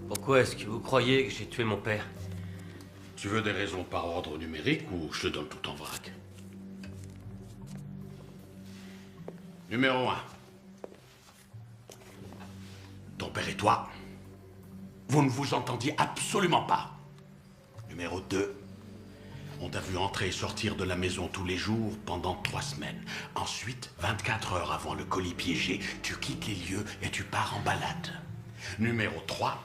Pourquoi est-ce que vous croyez que j'ai tué mon père? Tu veux des raisons par ordre numérique ou je te donne tout en vrac? Numéro 1. Ton père et toi, vous ne vous entendiez absolument pas. Numéro 2. On t'a vu entrer et sortir de la maison tous les jours pendant 3 semaines. Ensuite, 24 heures avant le colis piégé, tu quittes les lieux et tu pars en balade. Numéro 3.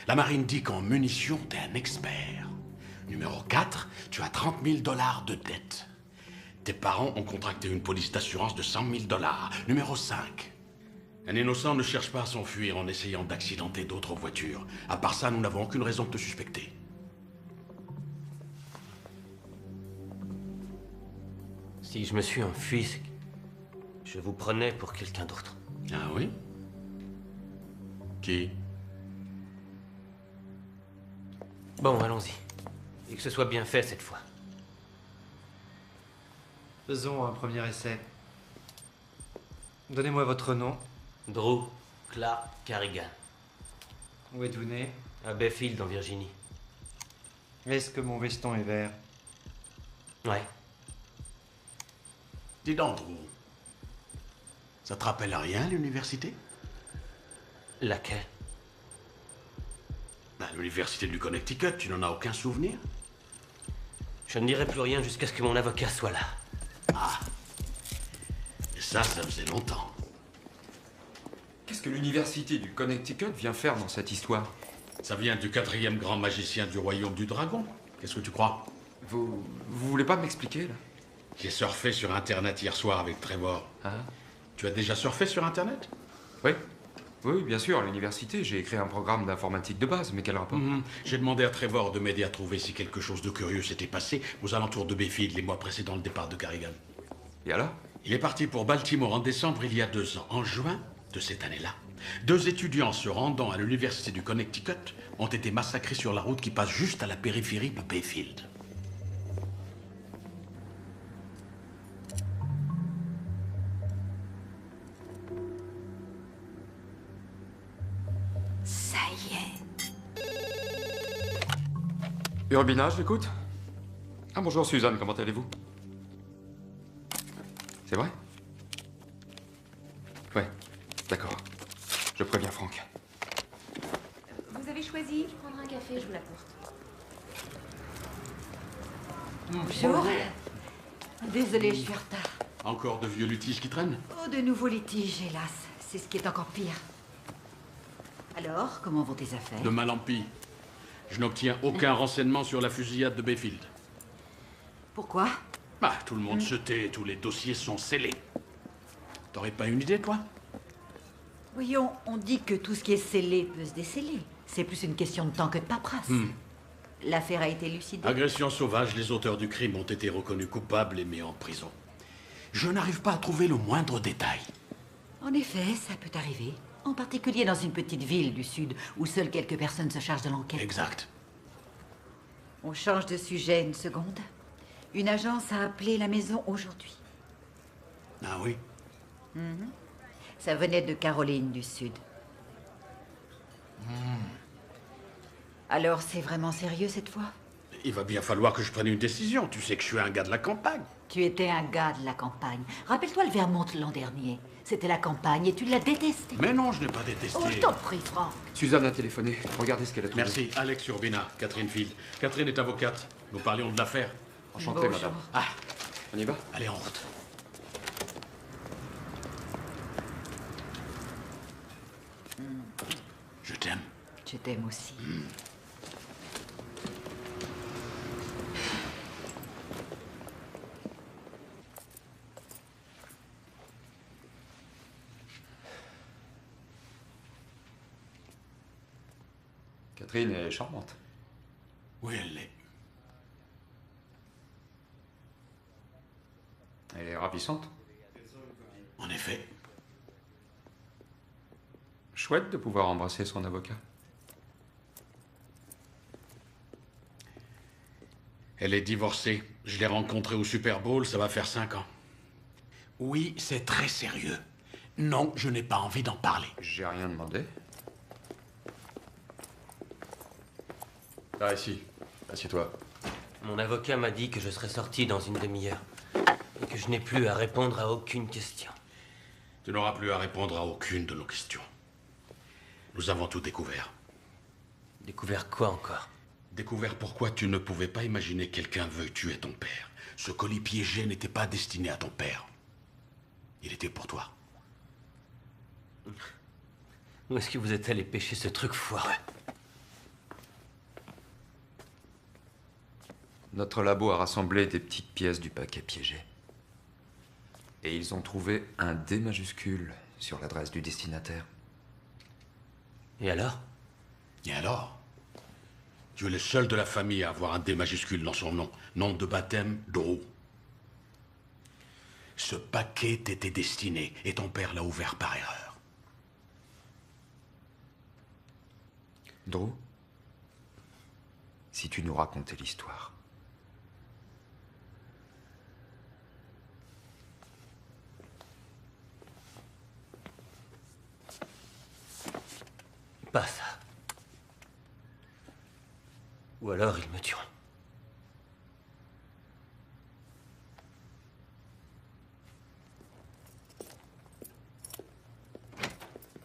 La marine dit qu'en munitions, t'es un expert. Numéro 4, tu as 30 000 $ de dette. Tes parents ont contracté une police d'assurance de 100 000 $. Numéro 5, un innocent ne cherche pas à s'enfuir en essayant d'accidenter d'autres voitures. À part ça, nous n'avons aucune raison de te suspecter. Si je me suis enfui, c'est que je vous prenais pour quelqu'un d'autre. Ah oui? Qui? Bon, allons-y. Et que ce soit bien fait cette fois. Faisons un premier essai. Donnez-moi votre nom. Drew Clark Carrigan. Où êtes-vous né? À Bayfield, en Virginie. Est-ce que mon veston est vert? Ouais. Dis donc, Drew. Ça te rappelle à rien, l'université? Laquelle? Ben, l'université du Connecticut, tu n'en as aucun souvenir? Je ne dirai plus rien jusqu'à ce que mon avocat soit là. Ah. Et ça faisait longtemps. Qu'est-ce que l'université du Connecticut vient faire dans cette histoire? Ça vient du 4e grand magicien du royaume du dragon. Qu'est-ce que tu crois? Vous voulez pas m'expliquer, là? J'ai surfé sur Internet hier soir avec Trevor. Ah. Tu as déjà surfé sur Internet? Oui. Oui, bien sûr, à l'université, j'ai écrit un programme d'informatique de base, mais quel rapport? J'ai demandé à Trevor de m'aider à trouver si quelque chose de curieux s'était passé aux alentours de Bayfield les mois précédant le départ de Carrigan. Et alors? Il est parti pour Baltimore en décembre il y a 2 ans. En juin de cette année-là, 2 étudiants se rendant à l'université du Connecticut ont été massacrés sur la route qui passe juste à la périphérie de Bayfield. Ça y est. Urbina, je l'écoute. Ah, bonjour Suzanne, comment allez-vous? C'est vrai? Ouais, d'accord. Je préviens Franck. Vous avez choisi? Je prendrai un café, je vous l'apporte. Bonjour. Désolée, je suis en retard. Encore de vieux litiges qui traînent? Oh, de nouveaux litiges, hélas. C'est ce qui est encore pire. Alors, comment vont tes affaires? De mal en pis. Je n'obtiens aucun renseignement sur la fusillade de Bayfield. Pourquoi? Bah, tout le monde se tait, tous les dossiers sont scellés. T'aurais pas une idée, toi? Voyons, on dit que tout ce qui est scellé peut se déceler. C'est plus une question de temps que de paperasse. L'affaire a été élucidée. Agression sauvage, les auteurs du crime ont été reconnus coupables et mis en prison. Je n'arrive pas à trouver le moindre détail. En effet, ça peut arriver. En particulier dans une petite ville du Sud où seules quelques personnes se chargent de l'enquête. Exact. On change de sujet une seconde. Une agence a appelé la maison aujourd'hui. Ah oui? Ça venait de Caroline du Sud. Alors, c'est vraiment sérieux cette fois? Il va bien falloir que je prenne une décision. Tu sais que je suis un gars de la campagne. Tu étais un gars de la campagne. Rappelle-toi le Vermont l'an dernier. C'était la campagne et tu l'as détesté. Mais non, je n'ai pas détesté. Oh, je t'en prie, Franck. Suzanne a téléphoné. Regardez ce qu'elle a trouvé. Merci. Alex Urbina, Catherine Field. Catherine est avocate. Nous parlions de l'affaire. Enchanté, Bonjour. madame. Ah, On y va? allez, en route. Je t'aime. Je t'aime aussi. Catherine est charmante. Oui, elle l'est. Elle est ravissante. En effet. Chouette de pouvoir embrasser son avocat. Elle est divorcée. Je l'ai rencontrée au Super Bowl, ça va faire 5 ans. Oui, c'est très sérieux. Non, je n'ai pas envie d'en parler. J'ai rien demandé. Ah, ici. Assieds-toi. Mon avocat m'a dit que je serais sorti dans une demi-heure. Et que je n'ai plus à répondre à aucune question. Tu n'auras plus à répondre à aucune de nos questions. Nous avons tout découvert. Découvert quoi encore? Découvert pourquoi tu ne pouvais pas imaginer que quelqu'un veuille tuer ton père. Ce colis piégé n'était pas destiné à ton père. Il était pour toi. Où est-ce que vous êtes allé pêcher ce truc foireux? Notre labo a rassemblé des petites pièces du paquet piégé. Et ils ont trouvé un D majuscule sur l'adresse du destinataire. Et alors? Et alors? Tu es le seul de la famille à avoir un D majuscule dans son nom. Nom de baptême, Drew. Ce paquet t'était destiné et ton père l'a ouvert par erreur. Drew, si tu nous racontais l'histoire. Pas ça. Ou alors ils me tueront.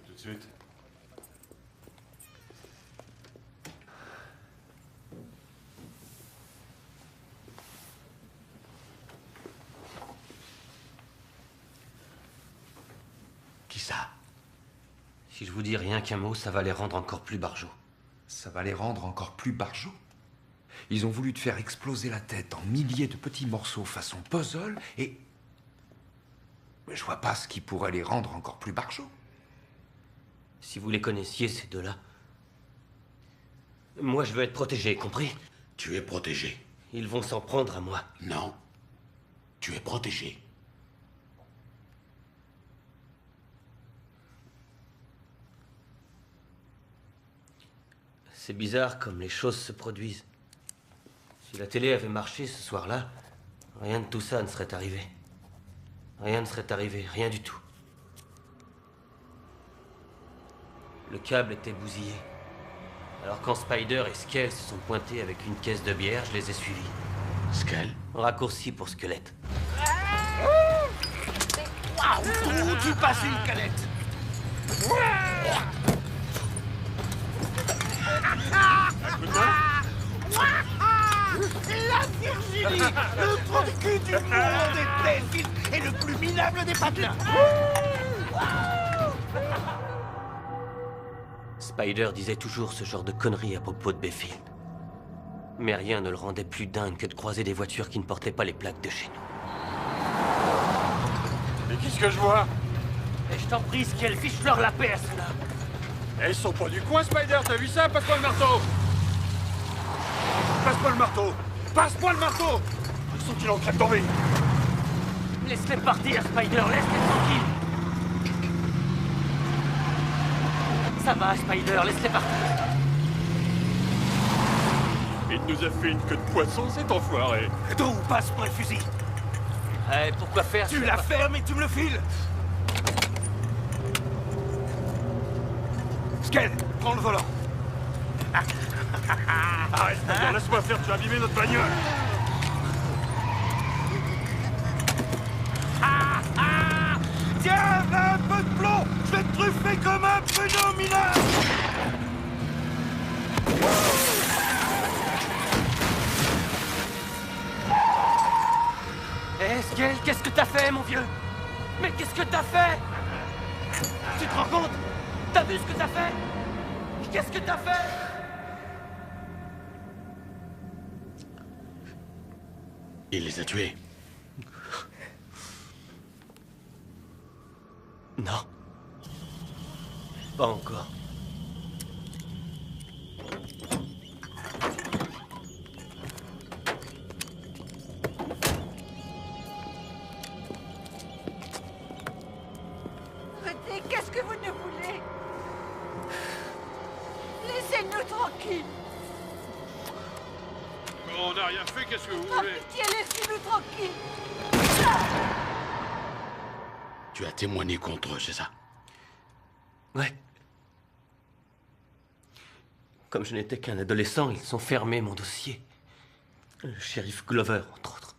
Tout de suite. Qui ça? Si je vous dis rien qu'un mot, ça va les rendre encore plus barjots. Ça va les rendre encore plus barjots? Ils ont voulu te faire exploser la tête en milliers de petits morceaux façon puzzle et... Mais je vois pas ce qui pourrait les rendre encore plus barjots. Si vous les connaissiez, ces deux-là... Moi, je veux être protégé, compris? Tu es protégé. Ils vont s'en prendre à moi. Non. Tu es protégé. C'est bizarre comme les choses se produisent. Si la télé avait marché ce soir-là, rien de tout ça ne serait arrivé. Rien ne serait arrivé, rien du tout. Le câble était bousillé. Alors quand Spider et Skell se sont pointés avec une caisse de bière, je les ai suivis. Skell? Raccourci pour squelette. Où tu passes une canette? La Virginie, le trou de cul du monde des Delphines et le plus minable des patelins. Spider disait toujours ce genre de conneries à propos de Bayfield. Mais rien ne le rendait plus dingue que de croiser des voitures qui ne portaient pas les plaques de chez nous. Mais qu'est-ce que je vois? Et je t'en prie, Skell, fiche-leur la paix à ceux-là. Eh, ils sont pas du coin, Spider, t'as vu ça? Passe-moi le marteau! Passe-moi le marteau! Passe-moi le marteau! Ils sont qu'ils en crèvent tomber! Laisse-les partir, Spider, laisse-les tranquilles! Ça va, Spider, laisse-les partir! Il nous a fait une queue de poisson, cet enfoiré! Donc, passe-moi le fusil! Eh, pourquoi faire? Tu la fermes et tu me le files! Skell, prends le volant! Arrête, Spider, laisse-moi faire, tu as abîmé notre bagnole! Tiens, un peu de plomb! Je vais te truffer comme un pruneau mineur! Eh, Skell, qu'est-ce que t'as fait, mon vieux? Mais qu'est-ce que t'as fait? Tu te rends compte? T'as vu ce que t'as fait? Qu'est-ce que t'as fait? Il les a tués. Non. Pas encore. Arrêtez, qu'est-ce que vous ne voulez? Laissez-nous tranquilles! On n'a rien fait, qu'est-ce que vous Par voulez? pitié, laissez-nous tranquilles! Tu as témoigné contre eux, c'est ça? Ouais. Comme je n'étais qu'un adolescent, ils ont fermé mon dossier. Le shérif Glover, entre autres.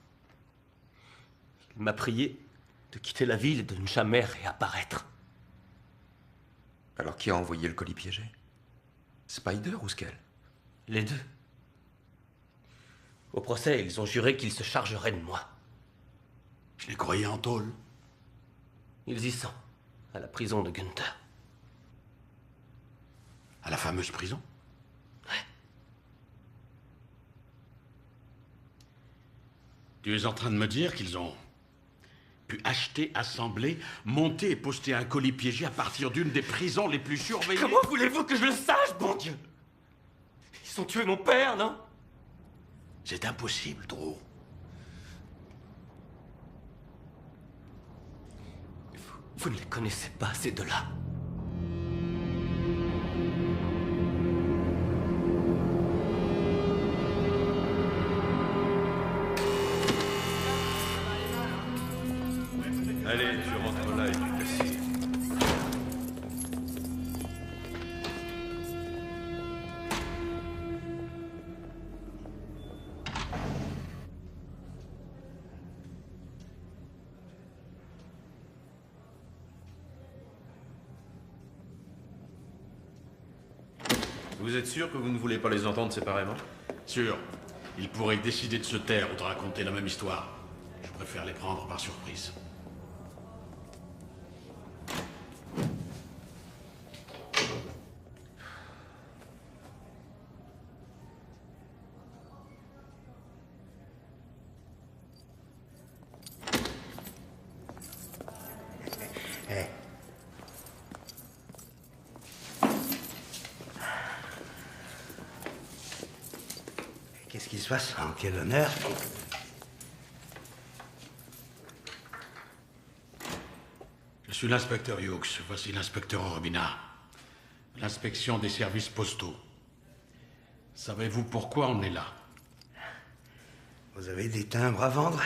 Il m'a prié de quitter la ville et de ne jamais réapparaître. Alors qui a envoyé le colis piégé? Spider ou Skell? Les deux. Au procès, ils ont juré qu'ils se chargeraient de moi. Je les croyais en tôle. Ils y sont, à la prison de Gunther. À la fameuse prison? Ouais. Tu es en train de me dire qu'ils ont pu acheter, assembler, monter et poster un colis piégé à partir d'une des prisons les plus surveillées? Comment voulez-vous que je le sache, bon Dieu? Ils ont tué mon père, non? C'est impossible, Drew. Vous ne les connaissez pas, ces deux-là. Allez, tu rentres là et tu t'assieds. Vous êtes sûr que vous ne voulez pas les entendre séparément? Sûr. Ils pourraient décider de se taire ou de raconter la même histoire. Je préfère les prendre par surprise. Qu'est-ce qui se passe? En quel honneur? Je suis l'inspecteur Hughes. Voici l'inspecteur Orbina. L'inspection des services postaux. Savez-vous pourquoi on est là? Vous avez des timbres à vendre?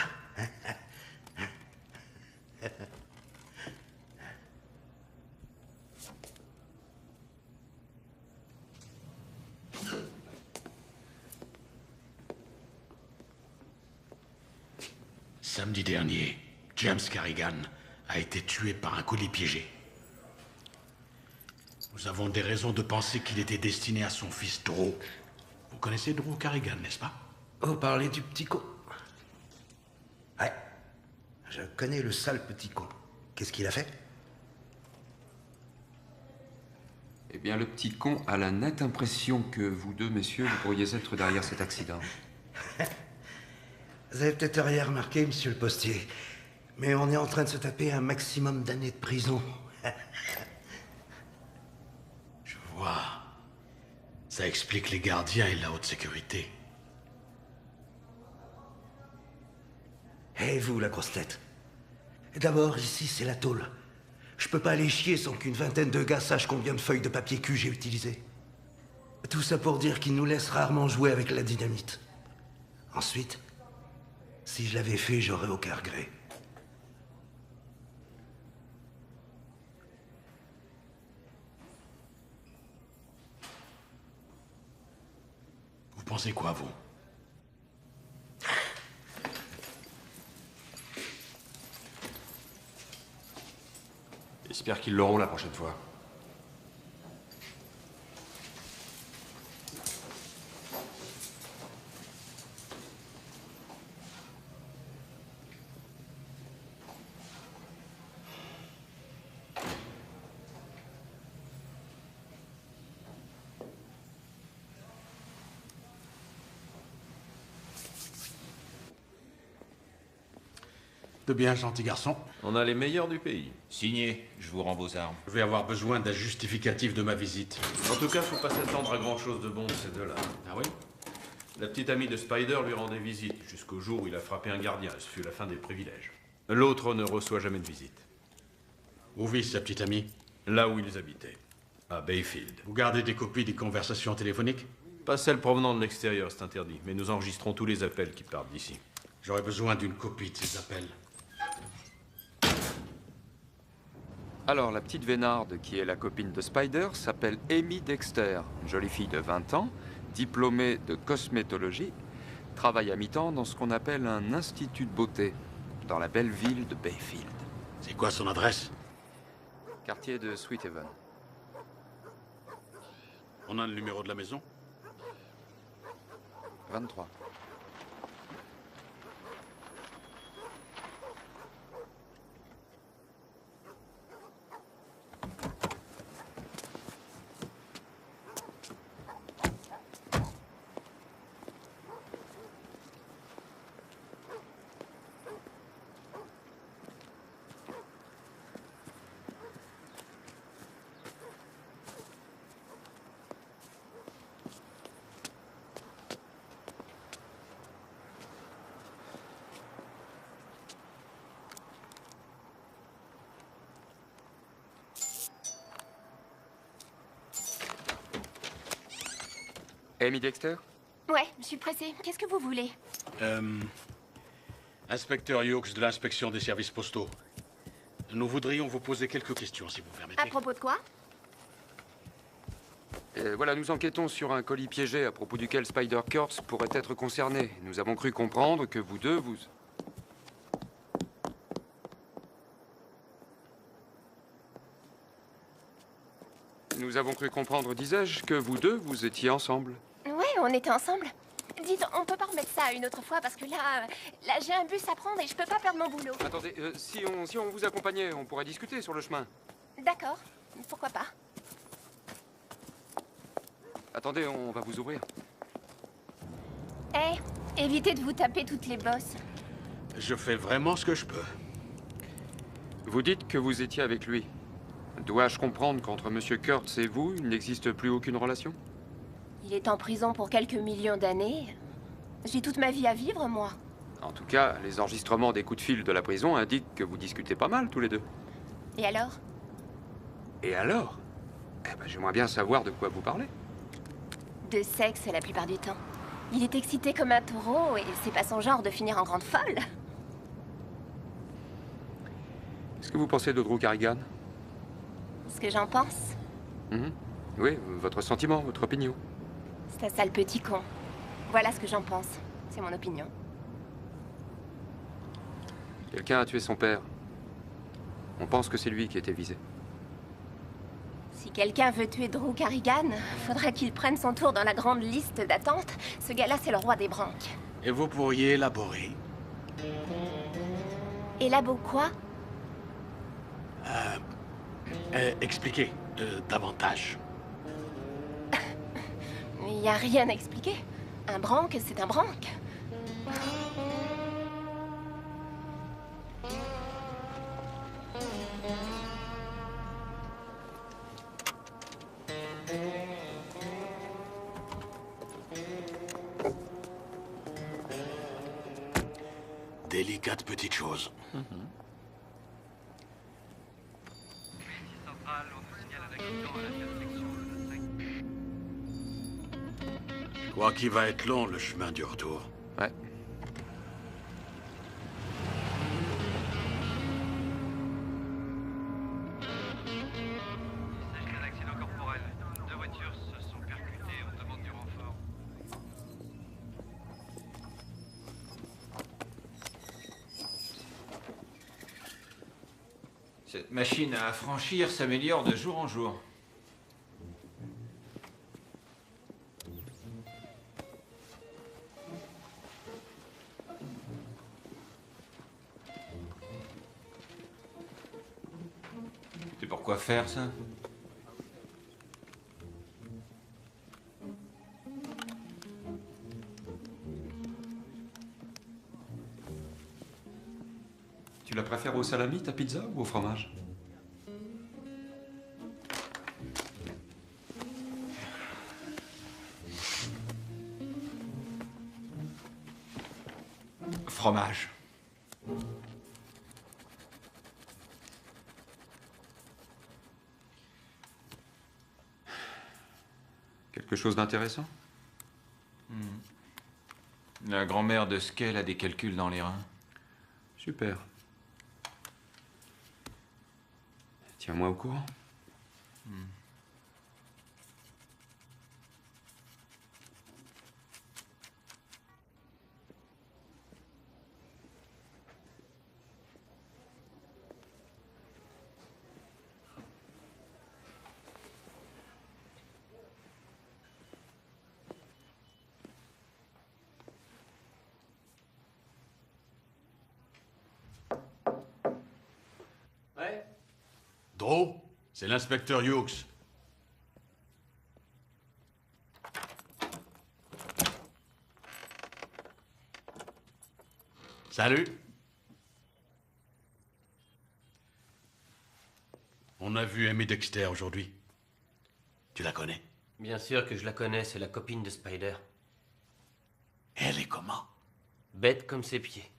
Samedi dernier, James Carrigan a été tué par un colis piégé. Nous avons des raisons de penser qu'il était destiné à son fils Drew. Vous connaissez Drew Carrigan, n'est-ce pas? Vous parlez du petit con? Ouais. Je connais le sale petit con. Qu'est-ce qu'il a fait? Eh bien, le petit con a la nette impression que vous deux, messieurs, vous pourriez être derrière cet accident. Vous avez peut-être rien remarqué, monsieur le postier, mais on est en train de se taper un maximum d'années de prison. Je vois. Ça explique les gardiens et la haute sécurité. Et vous, la grosse tête? D'abord, ici, c'est la tôle. Je peux pas aller chier sans qu'une vingtaine de gars sachent combien de feuilles de papier cul j'ai utilisées. Tout ça pour dire qu'ils nous laissent rarement jouer avec la dynamite. Ensuite, si je l'avais fait, j'aurais aucun regret. Vous pensez quoi, vous? J'espère qu'ils l'auront la prochaine fois. De bien, gentil garçon. On a les meilleurs du pays. Signé, je vous rends vos armes. Je vais avoir besoin d'un justificatif de ma visite. En tout cas, faut pas s'attendre à grand-chose de bon de ces deux-là. Ah oui? La petite amie de Spider lui rendait visite, jusqu'au jour où il a frappé un gardien. Ce fut la fin des privilèges. L'autre ne reçoit jamais de visite. Où vit sa petite amie? Là où ils habitaient, à Bayfield. Vous gardez des copies des conversations téléphoniques? Pas celles provenant de l'extérieur, c'est interdit. Mais nous enregistrons tous les appels qui partent d'ici. J'aurais besoin d'une copie de ces appels. Alors, la petite Vénarde, qui est la copine de Spider, s'appelle Amy Dexter, une jolie fille de 20 ans, diplômée de cosmétologie, travaille à mi-temps dans ce qu'on appelle un institut de beauté, dans la belle ville de Bayfield. C'est quoi son adresse? Quartier de Sweet Haven. On a le numéro de la maison? 23. Amy Dexter? Ouais, je suis pressée. Qu'est-ce que vous voulez? Inspecteur Hughes de l'inspection des services postaux. nous voudrions vous poser quelques questions, si vous permettez. À propos de quoi? Voilà, nous enquêtons sur un colis piégé à propos duquel Spider Kurtz pourrait être concerné. Nous avons cru comprendre que vous deux, vous... Nous avons cru comprendre, disais-je, que vous deux, vous étiez ensemble. Ouais, on était ensemble. Dites, on peut pas remettre ça une autre fois parce que là j'ai un bus à prendre et je peux pas perdre mon boulot. Attendez, si on vous accompagnait, on pourrait discuter sur le chemin. D'accord, pourquoi pas. Attendez, on va vous ouvrir. Évitez de vous taper toutes les bosses. Je fais vraiment ce que je peux. Vous dites que vous étiez avec lui. Dois-je comprendre qu'entre Monsieur Kurtz et vous, il n'existe plus aucune relation? Il est en prison pour quelques millions d'années. J'ai toute ma vie à vivre, moi. En tout cas, les enregistrements des coups de fil de la prison indiquent que vous discutez pas mal tous les deux. Et alors? Et alors? Eh ben, j'aimerais bien savoir de quoi vous parlez. De sexe la plupart du temps. Il est excité comme un taureau et c'est pas son genre de finir en grande folle. Qu'est-ce que vous pensez de Drew Carrigan? Ce que j'en pense? Oui, votre sentiment, votre opinion. C'est un sale petit con. Voilà ce que j'en pense. C'est mon opinion. Quelqu'un a tué son père. On pense que c'est lui qui était visé. Si quelqu'un veut tuer Drew Carrigan, faudra qu'il prenne son tour dans la grande liste d'attente. Ce gars-là, c'est le roi des branques. Et vous pourriez élaborer. Élabo quoi? Expliquez davantage. Il n'y a rien à expliquer. Un branque, c'est un branque. Délicate petite chose. Je crois qu'il va être long, le chemin du retour. Ouais. C'est un accident corporel. 2 voitures se sont percutées. On demande du renfort. Cette machine à affranchir s'améliore de jour en jour. C'est pour quoi faire ça? Tu la préfères au salami, ta pizza, ou au fromage? Fromage. Quelque chose d'intéressant? La grand-mère de Skell a des calculs dans les reins. Super. Tiens-moi au courant. Ouais. Drew, c'est l'inspecteur Hughes. Salut. On a vu Amy Dexter aujourd'hui. Tu la connais? Bien sûr que je la connais, c'est la copine de Spider. Elle est comment? Bête comme ses pieds.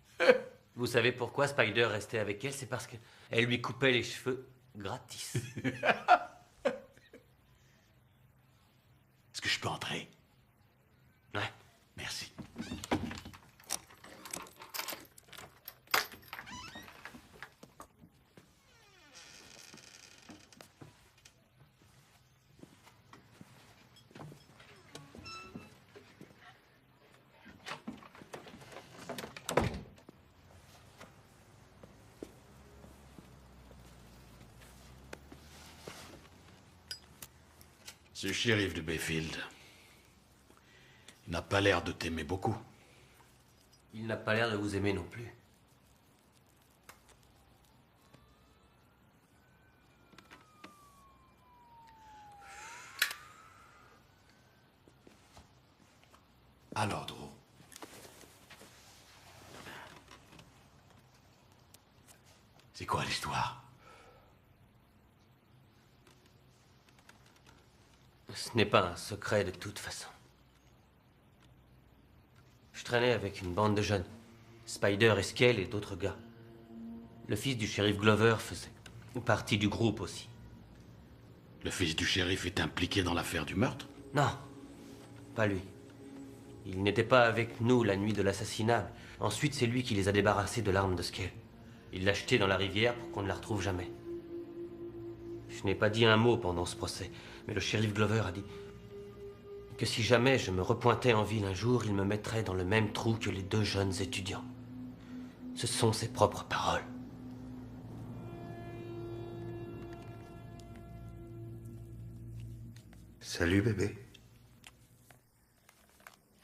Vous savez pourquoi Spider restait avec elle? C'est parce qu'elle lui coupait les cheveux gratis. Est-ce que je peux entrer? Ouais. Merci. Ce shérif de Bayfield n'a pas l'air de t'aimer beaucoup. Il n'a pas l'air de vous aimer non plus. Alors, Drew. C'est quoi l'histoire? Ce n'est pas un secret de toute façon. Je traînais avec une bande de jeunes. Spider, Esquel et d'autres gars. Le fils du shérif Glover faisait partie du groupe aussi. Le fils du shérif est impliqué dans l'affaire du meurtre? Non, pas lui. Il n'était pas avec nous la nuit de l'assassinat. Ensuite, c'est lui qui les a débarrassés de l'arme de Skell. Il l'a jetée dans la rivière pour qu'on ne la retrouve jamais. Je n'ai pas dit un mot pendant ce procès, mais le shérif Glover a dit que si jamais je me repointais en ville un jour, il me mettrait dans le même trou que les 2 jeunes étudiants. Ce sont ses propres paroles. Salut, bébé.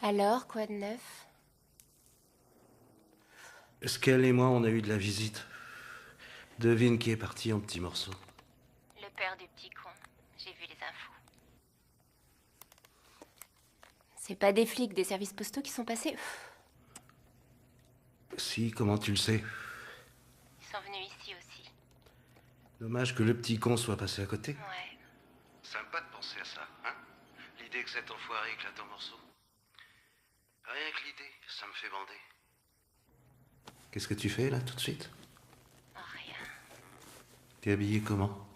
Alors, quoi de neuf? Skell et moi, on a eu de la visite. Devine qui est parti en petits morceaux. Le père du petit con. J'ai vu les infos. C'est pas des flics des services postaux qui sont passés? Si, comment tu le sais? Ils sont venus ici aussi. Dommage que le petit con soit passé à côté. Ouais. Sympa de penser à ça, hein? L'idée que cet enfoiré éclate en morceaux. Rien que l'idée, ça me fait bander. Qu'est-ce que tu fais, là, tout de suite? Rien. T'es habillé comment?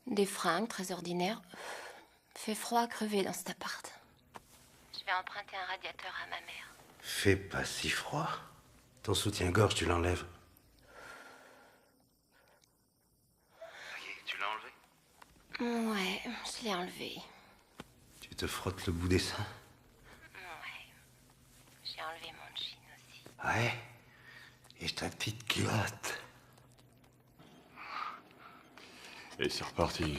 Des fringues très ordinaires. Fait froid à crever dans cet appart. Je vais emprunter un radiateur à ma mère. Fais pas si froid. Ton soutien-gorge, tu l'enlèves. Ça y est, tu l'as enlevé? Ouais, je l'ai enlevé. Tu te frottes le bout des seins? Ouais. J'ai enlevé mon jean aussi. Ouais. Et ta petite culotte. Et c'est reparti.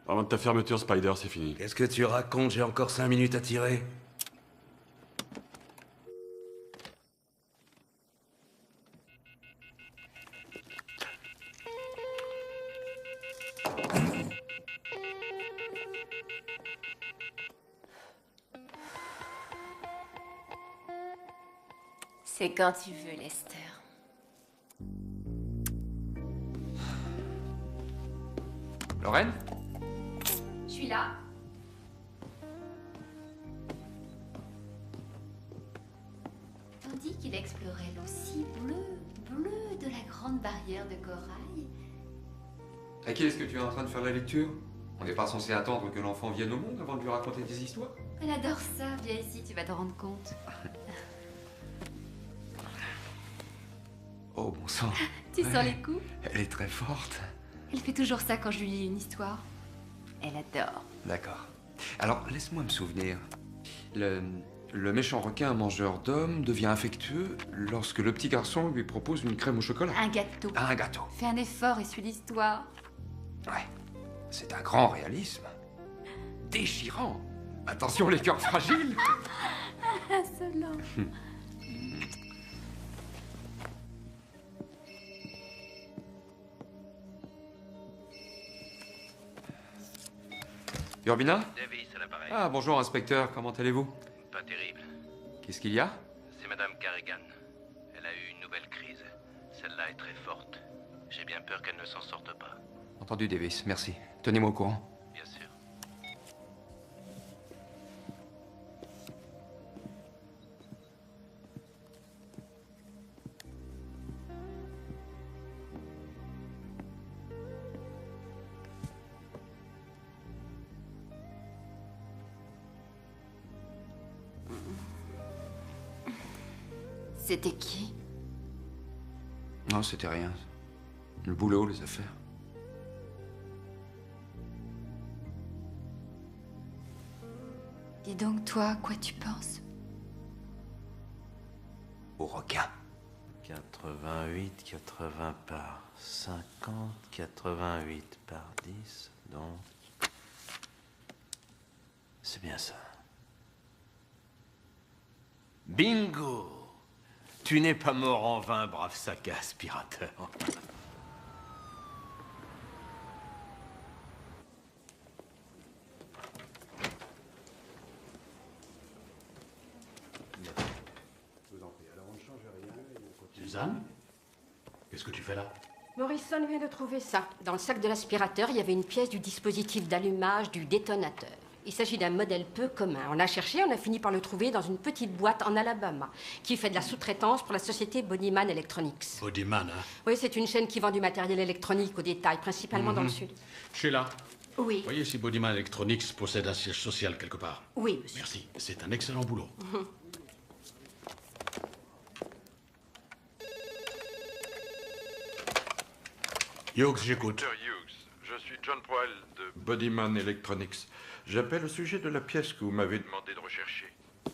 Avant de ta fermeture, Spider, c'est fini. Qu'est-ce que tu racontes? J'ai encore 5 minutes à tirer. C'est quand tu veux, Lester. Lorraine? Je suis là. Tandis qu'il explorait l'eau si bleue de la grande barrière de corail. À qui est-ce que tu es en train de faire la lecture? On n'est pas censé attendre que l'enfant vienne au monde avant de lui raconter des histoires? Elle adore ça, viens ici, tu vas te rendre compte. Oh, bon sang. Tu sens les coups? Elle est très forte. Elle fait toujours ça quand je lui lis une histoire. Elle adore. D'accord. Alors, laisse-moi me souvenir. Le méchant requin mangeur d'hommes devient affectueux lorsque le petit garçon lui propose une crème au chocolat. Un gâteau. Un gâteau. Fais un effort et suis l'histoire. Ouais. C'est un grand réalisme. Déchirant. Attention les cœurs fragiles. Insolent. Urbina? Davis à l'appareil. Ah, bonjour inspecteur, comment allez-vous? Pas terrible. Qu'est-ce qu'il y a? C'est Madame Carrigan. Elle a eu une nouvelle crise. Celle-là est très forte. J'ai bien peur qu'elle ne s'en sorte pas. Entendu, Davis, merci. Tenez-moi au courant. Bien sûr. C'était qui? Non, c'était rien. Le boulot, les affaires. Dis donc, toi, à quoi tu penses? Au requin. 88, 80 par 50, 88 par 10, donc... C'est bien ça. Bingo! Tu n'es pas mort en vain, brave sac à aspirateur. Suzanne? Qu'est-ce que tu fais là? Morrison vient de trouver ça. Dans le sac de l'aspirateur, il y avait une pièce du dispositif d'allumage du détonateur. Il s'agit d'un modèle peu commun. On a cherché, on a fini par le trouver dans une petite boîte en Alabama, qui fait de la sous-traitance pour la société Bodyman Electronics. Bodyman, hein? Oui, c'est une chaîne qui vend du matériel électronique au détail, principalement dans le sud. Sheila. Oui. Voyez si Bodyman Electronics possède un siège social quelque part. Oui, monsieur. Merci, c'est un excellent boulot. Hughes, j'écoute. Dr. Hughes, je suis John Proel de Bodyman Electronics. J'appelle au sujet de la pièce que vous m'avez demandé de rechercher.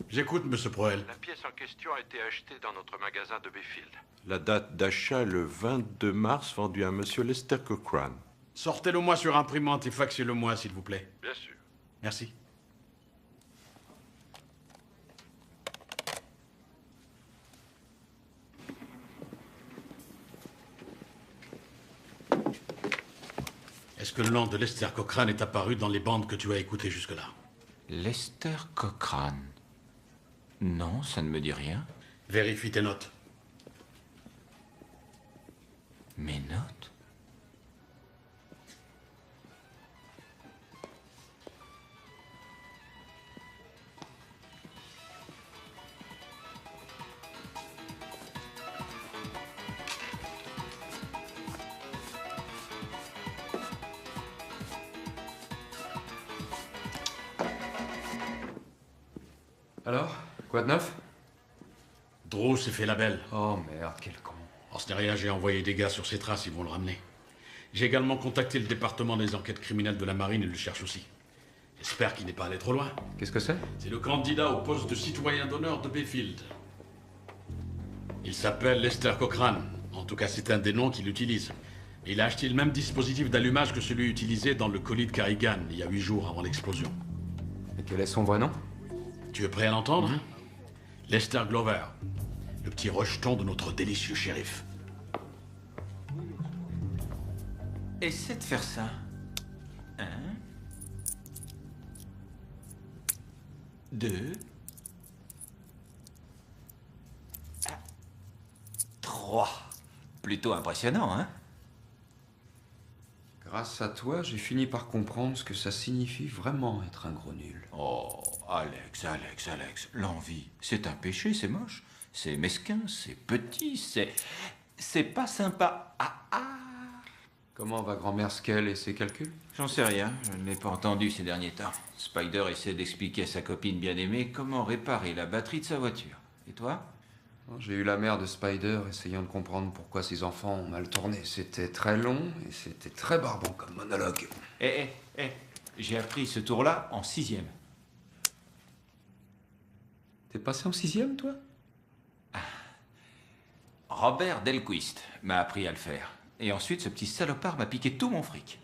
J'écoute, monsieur Proel. La pièce en question a été achetée dans notre magasin de Bayfield. La date d'achat, le 22 mars, vendue à monsieur Lester Cochrane. Sortez-le-moi sur imprimante et faxez-le-moi, s'il vous plaît. Bien sûr. Merci. Est-ce que le nom de Lester Cochrane est apparu dans les bandes que tu as écoutées jusque-là? Lester Cochrane? Non, ça ne me dit rien. Vérifie tes notes. Mes notes? Alors, quoi de neuf? Drew s'est fait la belle. Oh merde, quel con. En ce n'est rien, j'ai envoyé des gars sur ses traces, ils vont le ramener. J'ai également contacté le département des enquêtes criminelles de la marine, ils le cherchent aussi. J'espère qu'il n'est pas allé trop loin. Qu'est-ce que c'est? C'est le candidat au poste de citoyen d'honneur de Bayfield. Il s'appelle Lester Cochrane. En tout cas, c'est un des noms qu'il utilise. Il a acheté le même dispositif d'allumage que celui utilisé dans le colis de Carrigan, il y a 8 jours avant l'explosion. Et quel est son vrai nom? Tu es prêt à l'entendre? Lester Glover. Le petit rejeton de notre délicieux shérif. Essaie de faire ça. 1, 2, 3. Plutôt impressionnant, hein? Grâce à toi, j'ai fini par comprendre ce que ça signifie vraiment être un gros nul. Oh, Alex, l'envie, c'est un péché, c'est moche, c'est mesquin, c'est petit, c'est pas sympa. Comment va grand-mère Skell et ses calculs? J'en sais rien, je ne l'ai pas entendu ces derniers temps. Spider essaie d'expliquer à sa copine bien-aimée comment réparer la batterie de sa voiture. Et toi? J'ai eu la mère de Spider essayant de comprendre pourquoi ses enfants ont mal tourné. C'était très long et c'était très barbant comme monologue. J'ai appris ce tour-là en 6e. T'es passé en 6e, toi? Robert Delquist m'a appris à le faire. Et ensuite, ce petit salopard m'a piqué tout mon fric.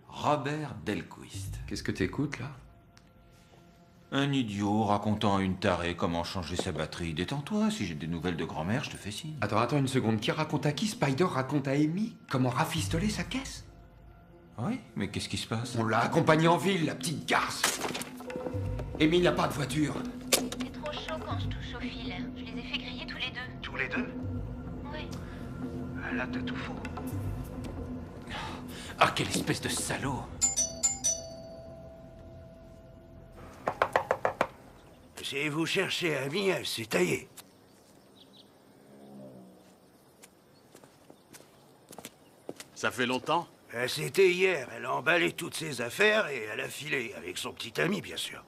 Robert Delquist. Qu'est-ce que t'écoutes, là? Un idiot racontant à une tarée comment changer sa batterie. Détends-toi, si j'ai des nouvelles de grand-mère, je te fais signe. Attends une seconde. Qui raconte à qui? Spider raconte à Amy comment rafistoler sa caisse? Oui, mais qu'est-ce qui se passe? On l'a accompagnée en ville, la petite garce. Amy n'a pas de voiture. C'est trop chaud quand je touche au fil. Je les ai fait griller tous les deux. Tous les deux? Oui. Là, t'as tout faux. Ah, quelle espèce de salaud! Si vous cherchez Amy, elle s'est taillée. Ça fait longtemps? C'était hier. Elle a emballé toutes ses affaires et elle a filé, avec son petit ami, bien sûr.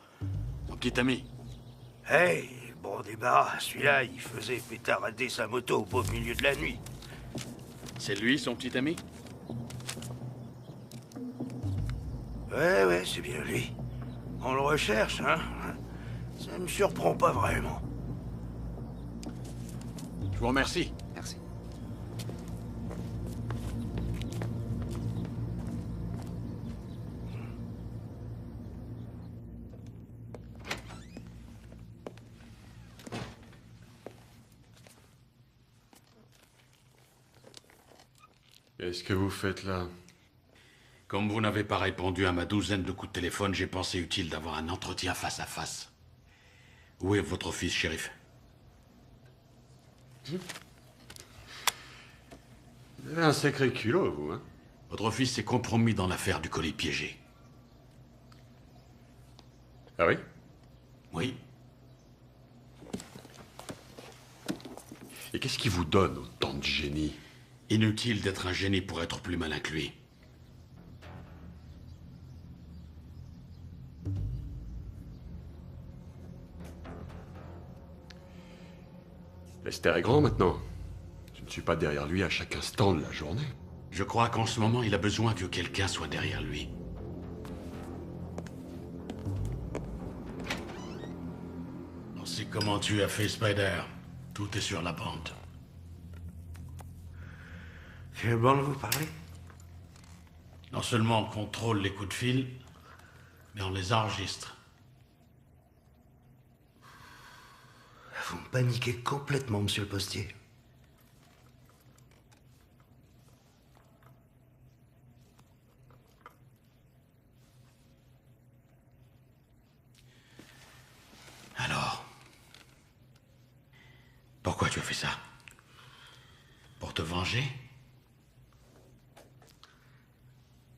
Son petit ami? Hey, bon débarras. Celui-là, il faisait pétarader sa moto au beau milieu de la nuit. C'est lui, son petit ami? Ouais, c'est bien lui. On le recherche, hein? Ça me surprend pas vraiment. Je vous remercie. Merci. Qu'est-ce que vous faites là? Comme vous n'avez pas répondu à ma douzaine de coups de téléphone, j'ai pensé utile d'avoir un entretien face à face. Où est votre fils, shérif? Vous avez un sacré culot, vous, hein? Votre fils s'est compromis dans l'affaire du colis piégé. Ah oui? Oui. Et qu'est-ce qui vous donne autant de génie? Inutile d'être un génie pour être plus malin que lui. Lester est grand maintenant. Je ne suis pas derrière lui à chaque instant de la journée. Je crois qu'en ce moment, il a besoin que quelqu'un soit derrière lui. On sait comment tu as fait, Spider. Tout est sur la bande. C'est bon de vous parler? Non seulement on contrôle les coups de fil, mais on les enregistre. Vous me paniquez complètement, monsieur le postier. Alors, pourquoi tu as fait ça? Pour te venger?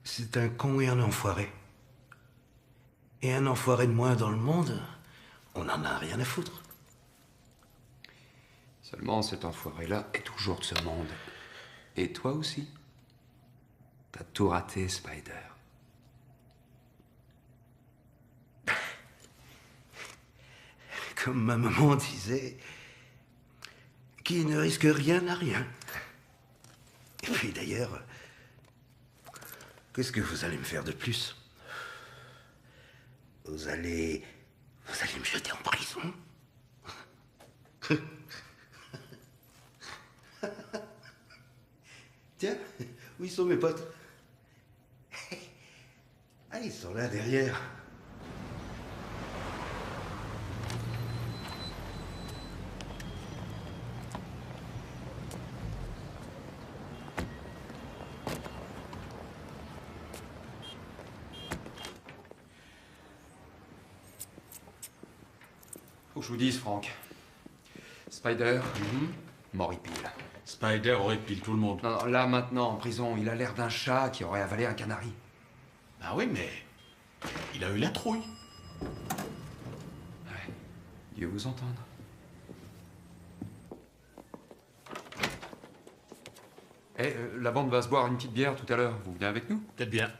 C'est un con et un enfoiré. Et un enfoiré de moins dans le monde, on en a rien à foutre. Seulement, cet enfoiré-là est toujours de ce monde. Et toi aussi. T'as tout raté, Spider. Comme ma maman disait, qui ne risque rien n'a rien. Et puis d'ailleurs, qu'est-ce que vous allez me faire de plus? Vous allez me jeter en prison? Tiens, où ils sont mes potes? Ah, ils sont là derrière. Faut que je vous dise, Frank. Spider, mort il pile. Spider aurait pile tout le monde. Non, non, là, maintenant, en prison, il a l'air d'un chat qui aurait avalé un canari. Ah oui, mais il a eu la trouille. Ouais. Dieu vous entende. Eh, la bande va se boire une petite bière tout à l'heure. Vous venez avec nous? Peut-être bien.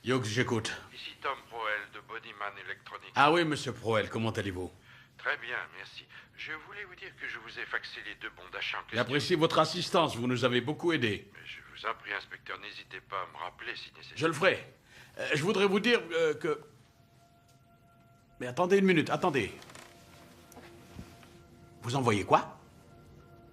Yox, j'écoute. Ici Tom Proel de Bodyman Electronics. Ah oui, monsieur Proel, comment allez-vous? Très bien, merci. Je voulais vous dire que je vous ai faxé les deux bons d'achat en question. J'apprécie votre assistance, vous nous avez beaucoup aidés. Mais je vous en prie, inspecteur, n'hésitez pas à me rappeler si nécessaire. Je le ferai. Je voudrais vous dire que... Mais attendez une minute, attendez. Vous envoyez quoi?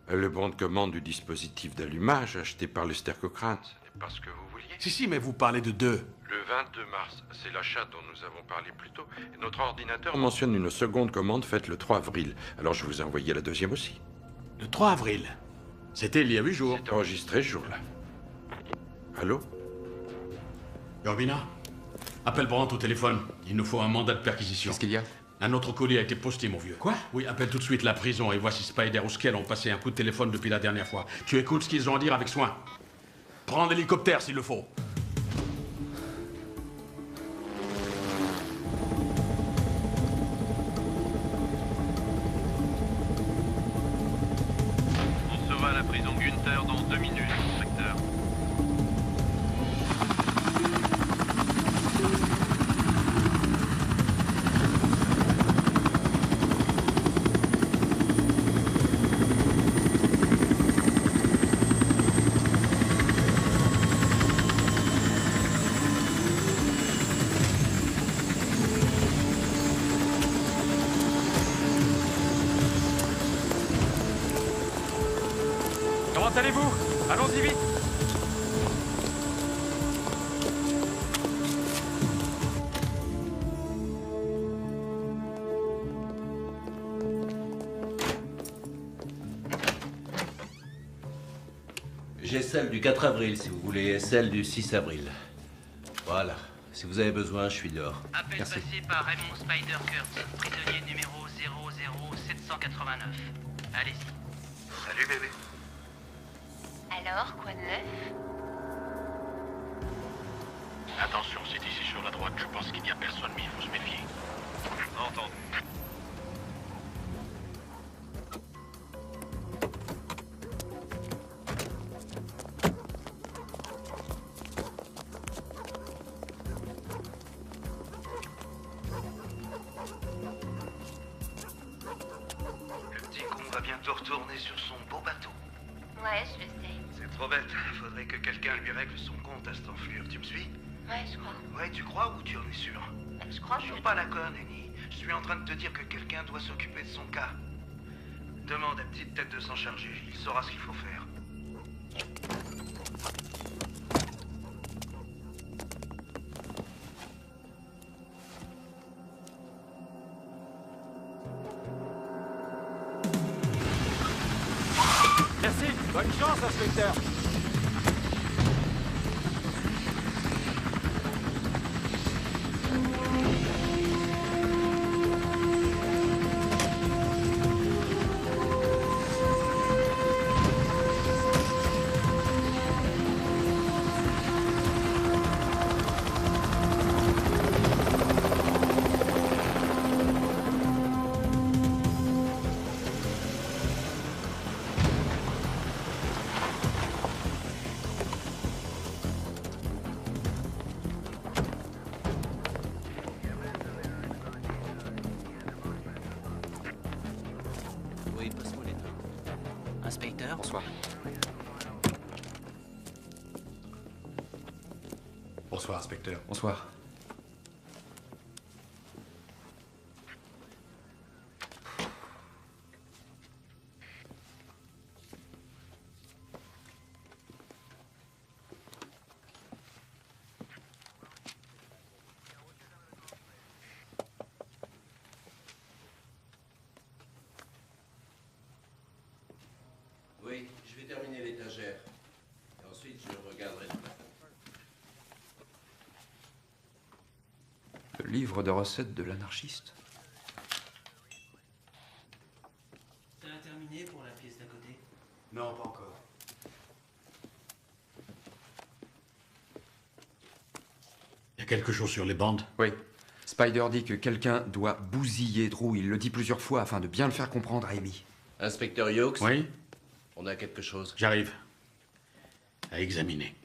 Le bon de commande du dispositif d'allumage acheté par Lester Cochrane. Ce n'est pas ce que vous vouliez. Si, mais vous parlez de deux. Le 22 mars, c'est l'achat dont nous avons parlé plus tôt. Et notre ordinateur mentionne une seconde commande faite le 3 avril. Alors je vous ai envoyé la deuxième aussi. Le 3 avril? C'était il y a 8 jours. C'est enregistré ce jour-là. Allô? Urbina, appelle Brandt au téléphone. Il nous faut un mandat de perquisition. Qu'est-ce qu'il y a? Un autre colis a été posté, mon vieux. Quoi? Oui, appelle tout de suite la prison et vois si Spider ou Skell ont passé un coup de téléphone depuis la dernière fois. Tu écoutes ce qu'ils ont à dire avec soin. Prends l'hélicoptère s'il le faut. On sera à la prison Gunther dans 2 minutes, inspecteur. Comment allez-vous? Allons-y vite! J'ai celle du 4 avril, si vous voulez, et celle du 6 avril. Voilà. Si vous avez besoin, je suis dehors. Appel passé par Raymond Spider-Kurtz, prisonnier numéro 00789. Allez-y. Salut bébé. Alors, quoi de neuf? Attention, c'est ici sur la droite. Je pense qu'il n'y a personne, mais il faut se méfier. Entendu. Le petit con va bientôt retourner sur son beau bateau. Ouais, je le sais. C'est trop bête. Faudrait que quelqu'un lui règle son compte à cette enflure. Tu me suis? Ouais, je crois. Ouais, tu crois ou tu en es sûr? Je crois Je que... suis pas d'accord, Nenny. Je suis en train de te dire que quelqu'un doit s'occuper de son cas. Demande à Petite Tête de s'en charger. Il saura ce qu'il faut faire. Merci, bonne chance, inspecteur. Oui, passe-moi les noms. Inspecteur. Bonsoir. Bonsoir, inspecteur. Bonsoir. Oui, je vais terminer l'étagère. Et ensuite, je regarderai le plafond. Le livre de recettes de l'anarchiste. Ça a terminé pour la pièce d'à côté? Non, pas encore. Il y a quelque chose sur les bandes? Oui. Spider dit que quelqu'un doit bousiller Drew. Il le dit plusieurs fois afin de bien le faire comprendre à Amy. Inspecteur Hughes? Oui? On a quelque chose. J'arrive. À examiner.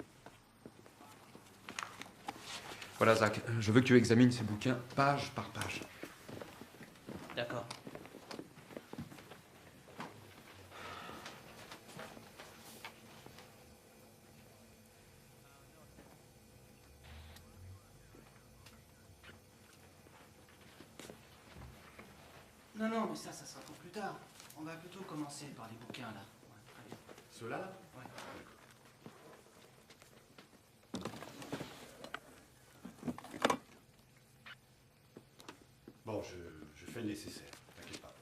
Voilà, Zach, je veux que tu examines ces bouquins page par page. D'accord. Non, mais ça sera pour plus tard. On va plutôt commencer par les bouquins, là. Ouais, très bien. Ceux-là? Ouais. Bon, je fais le nécessaire. T'inquiète pas.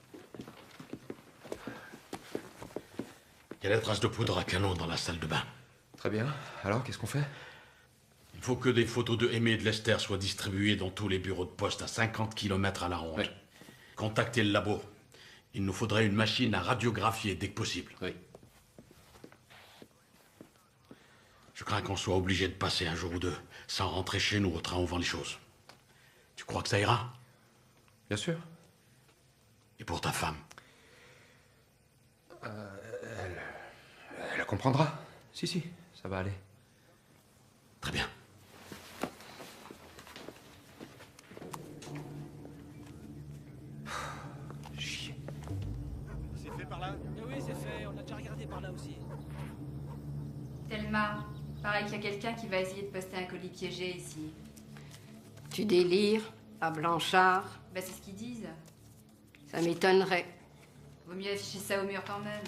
Il y a la trace de poudre à canon dans la salle de bain. Très bien. Alors, qu'est-ce qu'on fait? Il faut que des photos de Aimé et de Lester soient distribuées dans tous les bureaux de poste à 50 km à la ronde. Oui. Contactez le labo. Il nous faudrait une machine à radiographier dès que possible. Oui. Je crains qu'on soit obligé de passer un jour ou deux sans rentrer chez nous au train où on vend les choses. Tu crois que ça ira? Bien sûr. Et pour ta femme? Elle comprendra. Si, ça va aller. Très bien. Chier. C'est fait par là? Oui, c'est fait. On a déjà regardé par là aussi. Thelma, pareil qu'il y a quelqu'un qui va essayer de poster un colis piégé ici. Tu délires, à Blanchard? Ben, c'est ce qu'ils disent. Ça m'étonnerait. Vaut mieux afficher ça au mur quand même.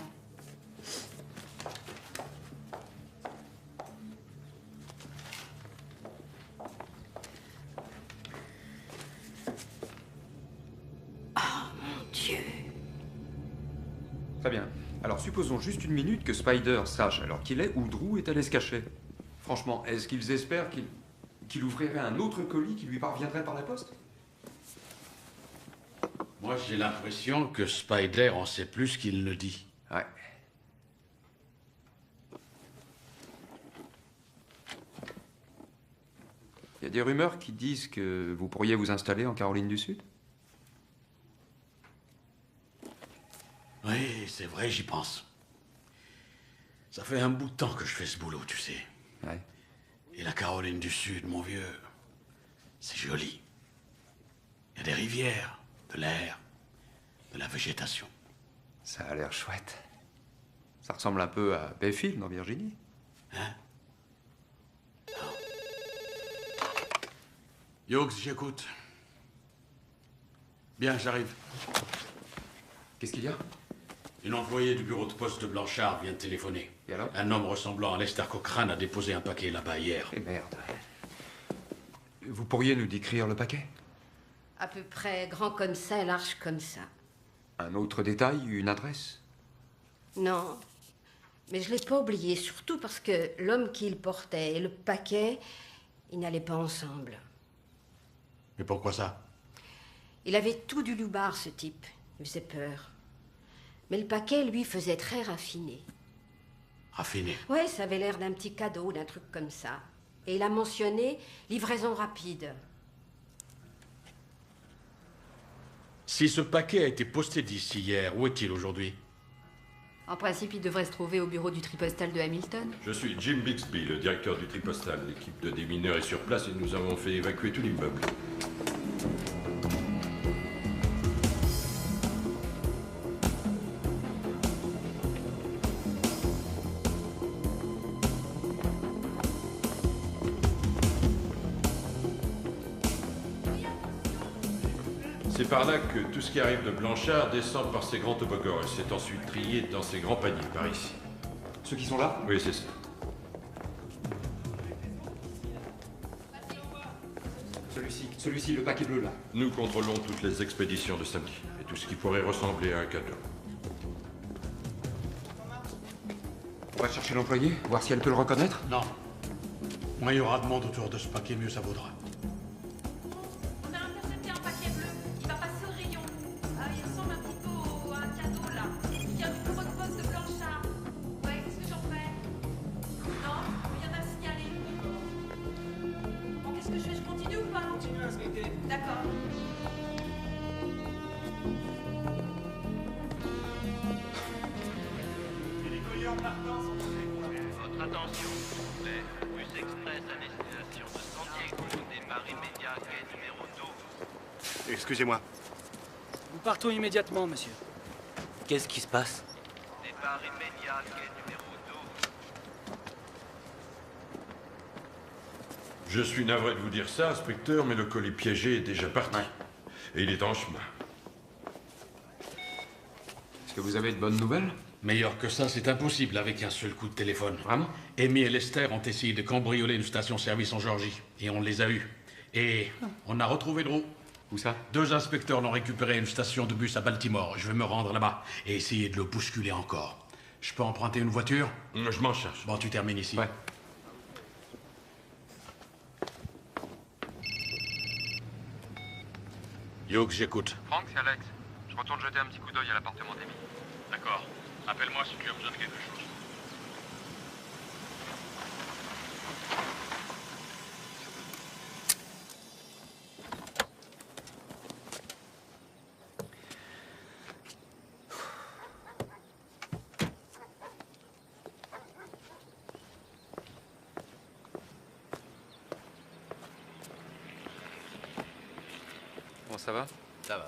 Oh, mon Dieu. Très bien. Alors supposons juste une minute que Spider sache alors qu'il est où Drew est allé se cacher. Franchement, est-ce qu'ils espèrent qu'il ouvrirait un autre colis qui lui parviendrait par la poste? Moi, j'ai l'impression que Spider en sait plus qu'il ne dit. Ouais. Il y a des rumeurs qui disent que vous pourriez vous installer en Caroline du Sud? Oui, c'est vrai, j'y pense. Ça fait un bout de temps que je fais ce boulot, tu sais. Ouais. Et la Caroline du Sud, mon vieux, c'est joli. Il y a des rivières, de l'air, de la végétation. Ça a l'air chouette. Ça ressemble un peu à Bayfield en Virginie. Hein? Hughes, j'écoute. Bien, j'arrive. Qu'est-ce qu'il y a? Une employée du bureau de poste de Blanchard vient de téléphoner. Et alors? Un homme ressemblant à Lester Cochrane a déposé un paquet là-bas hier. Eh merde. Vous pourriez nous décrire le paquet? À peu près grand comme ça et large comme ça. Un autre détail, une adresse? Non, mais je l'ai pas oublié, surtout parce que l'homme qui le portait et le paquet, ils n'allaient pas ensemble. Mais pourquoi ça? Il avait tout du loupard, ce type. Il faisait peur. Mais le paquet, lui, faisait très raffiné. Raffiné? Ouais, ça avait l'air d'un petit cadeau, d'un truc comme ça. Et il a mentionné livraison rapide. Si ce paquet a été posté d'ici hier, où est-il aujourd'hui? En principe, il devrait se trouver au bureau du tripostal de Hamilton. Je suis Jim Bixby, le directeur du tripostal. L'équipe de démineurs est sur place et nous avons fait évacuer tout l'immeuble. C'est par là que tout ce qui arrive de Blanchard descend par ces grands toboggans et c'est ensuite trié dans ces grands paniers par ici. Ceux qui sont là? Oui, c'est ça. Celui-ci, le paquet bleu là. Nous contrôlons toutes les expéditions de samedi et tout ce qui pourrait ressembler à un cadeau. On va chercher l'employé, voir si elle peut le reconnaître? Non. Moins il y aura de monde autour de ce paquet, mieux ça vaudra. On a intercepté un paquet bleu. Il va passer au rayon. Il ressemble un petit peu à un cadeau, là. Il vient du bureau de poste de Blanchard. Ouais, qu'est-ce que j'en fais? Non, il y en a signalé. Bon, qu'est-ce que je fais? Je continue ou pas? Continue à inspecter. D'accord. Votre attention, s'il vous plaît. Bus express à destination de San Diego, départ immédiat, quai numéro 12. Excusez-moi. Nous partons immédiatement, monsieur. Qu'est-ce qui se passe? Départ immédiat, quai numéro 12. Je suis navré de vous dire ça, inspecteur, mais le colis piégé est déjà parti. Et il est en chemin. Est-ce que vous avez de bonnes nouvelles? Meilleur que ça, c'est impossible avec un seul coup de téléphone. Vraiment? Amy et Lester ont essayé de cambrioler une station-service en Georgie. Et on les a eus. Et on a retrouvé Drew. Où ça? 2 inspecteurs l'ont récupéré à une station de bus à Baltimore. Je vais me rendre là-bas et essayer de le bousculer encore. Je peux emprunter une voiture? Je m'en cherche. Bon, tu termines ici. Ouais. Hughes, j'écoute. Franck, c'est Alex. Je retourne jeter un petit coup d'œil à l'appartement d'Amy. D'accord. Appelle-moi si tu as besoin de quelque chose. Bon, ça va? Ça va.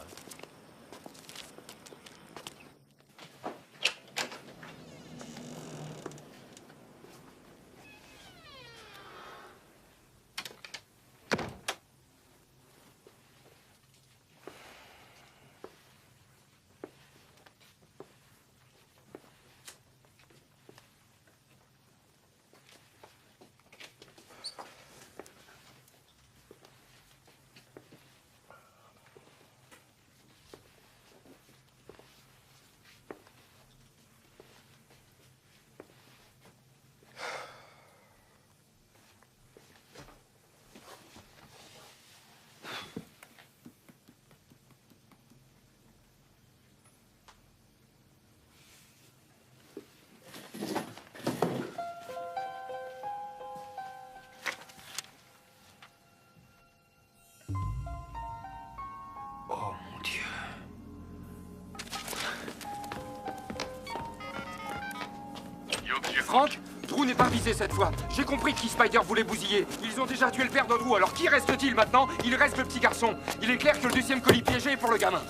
Franck, Drew n'est pas visé cette fois. J'ai compris qui Spider voulait bousiller. Ils ont déjà tué le père de Drew, alors qui reste-t-il maintenant? Il reste le petit garçon. Il est clair que le deuxième colis piégé est pour le gamin.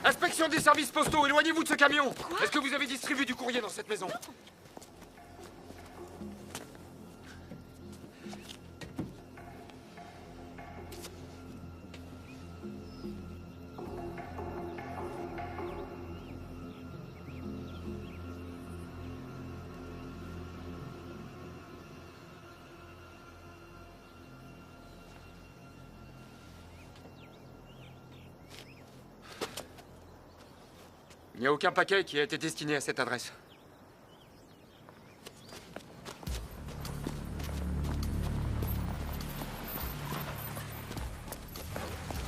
Inspection des services postaux, éloignez-vous de ce camion. Est-ce que vous avez distribué du courrier dans cette maison? Il n'y a aucun paquet qui a été destiné à cette adresse.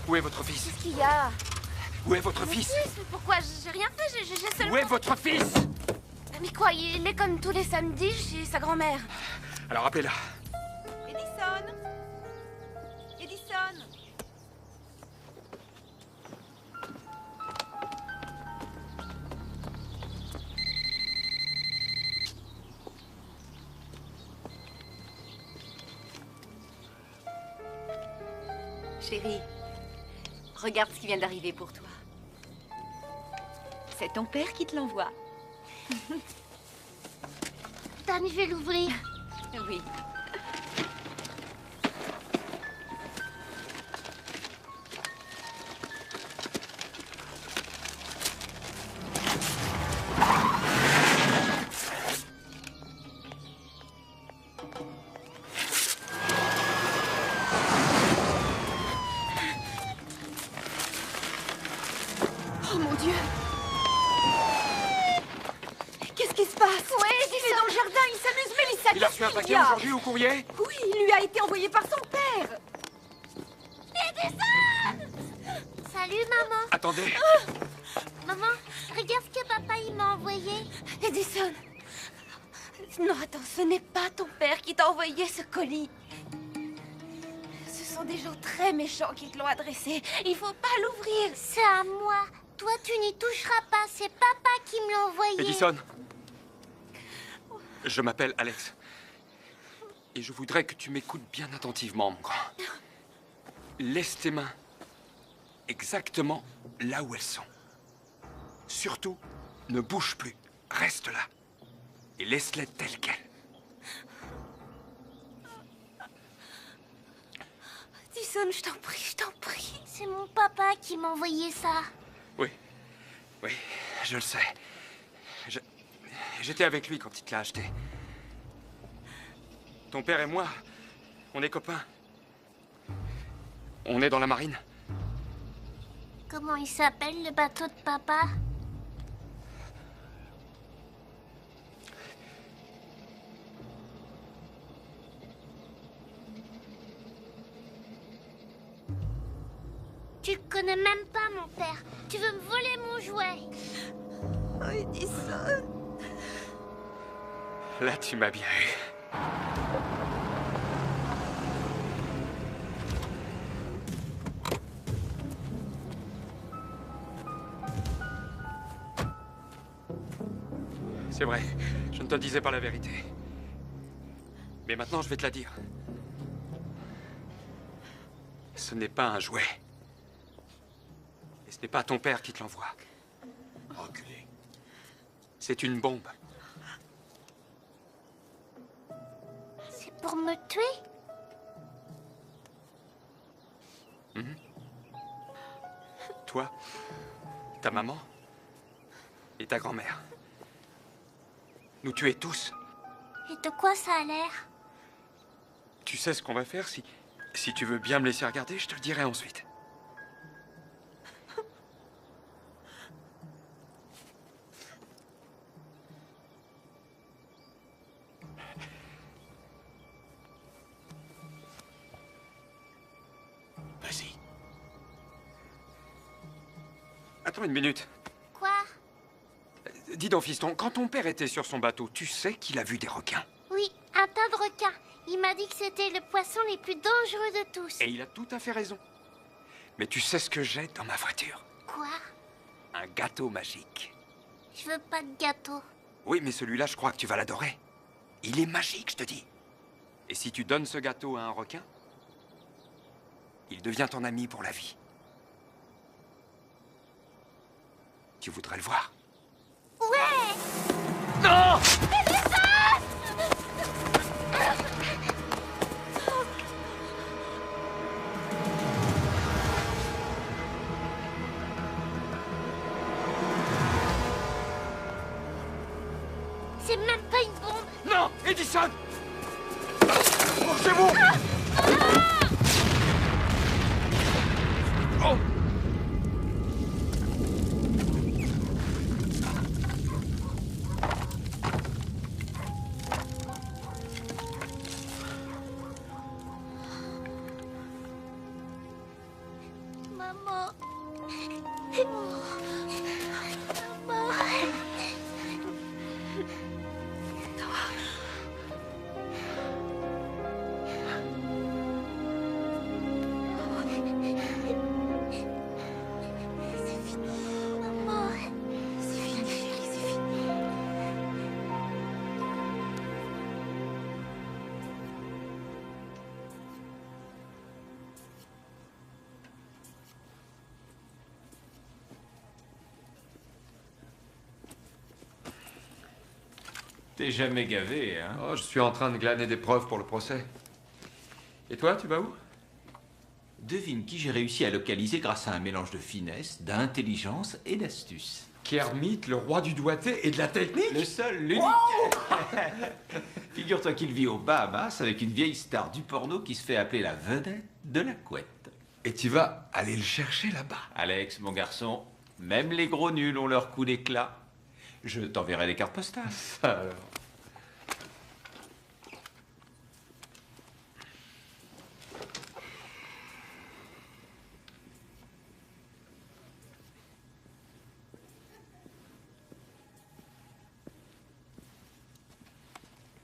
Où est votre fils? Qu'est-ce qu'il y a? Où est votre fils? Pourquoi? J'ai rien fait, j'ai seulement... Où est votre fils? Mais quoi, il est comme tous les samedis chez sa grand-mère. Alors appelez-la. Edison Edison Chérie, regarde ce qui vient d'arriver pour toi. C'est ton père qui te l'envoie. Dan, je vais l'ouvrir. Oui. Oh mon Dieu! Qu'est-ce qui se passe? Ouais, il est dans le jardin, il s'amuse, Mélissa. Il a reçu un paquet aujourd'hui au courrier? Oui, il lui a été envoyé par son père. Edison! Salut, maman. Attendez. Maman, regarde ce que papa il m'a envoyé. Edison! Non, attends, ce n'est pas ton père qui t'a envoyé ce colis. Ce sont des gens très méchants qui te l'ont adressé. Il faut pas l'ouvrir. C'est à moi. Toi, tu n'y toucheras pas. C'est papa qui me l'a envoyé. Edison. Je m'appelle Alex. Et je voudrais que tu m'écoutes bien attentivement, mon grand. Laisse tes mains exactement là où elles sont. Surtout, ne bouge plus. Reste là. Et laisse-les telles quelles. Edison, je t'en prie, je t'en prie. C'est mon papa qui m'a envoyé ça. Oui, je le sais. J'étais avec lui quand il te l'a acheté. Ton père et moi, on est copains. On est dans la marine. Comment il s'appelle, le bateau de papa? Tu connais même pas mon père. Tu veux me voler mon jouet. Oh, Edison. Là, tu m'as bien eu. C'est vrai, je ne te disais pas la vérité. Mais maintenant, je vais te la dire. Ce n'est pas un jouet. Et ce n'est pas ton père qui te l'envoie. Reculez. C'est une bombe. C'est pour me tuer? Mhm. Toi, ta maman et ta grand-mère. Nous tuer tous. Et de quoi ça a l'air? Tu sais ce qu'on va faire si tu veux bien me laisser regarder, je te le dirai ensuite. Vas-y. Attends une minute. Quoi? Dis donc, fiston, quand ton père était sur son bateau, tu sais qu'il a vu des requins. Oui, un tas de requins. Il m'a dit que c'était le poisson les plus dangereux de tous. Et il a tout à fait raison. Mais tu sais ce que j'ai dans ma voiture? Quoi? Un gâteau magique. Je veux pas de gâteau. Oui, mais celui-là, je crois que tu vas l'adorer. Il est magique, je te dis. Et si tu donnes ce gâteau à un requin, il devient ton ami pour la vie. Tu voudrais le voir? Ouais! Non! C'est même pas une bombe. Non, Edison! Forcez-vous! Oh! Maman. Maman. T'es jamais gavé, hein? Oh, je suis en train de glaner des preuves pour le procès. Et toi, tu vas où? Devine qui j'ai réussi à localiser grâce à un mélange de finesse, d'intelligence et d'astuce. Kermit, le roi du doigté et de la technique? Le seul, l'unique. Figure-toi qu'il vit aux Bahamas avec une vieille star du porno qui se fait appeler la vedette de la couette. Et tu vas aller le chercher là-bas? Alex, mon garçon, même les gros nuls ont leur coup d'éclat. Je t'enverrai les cartes postales. Alors.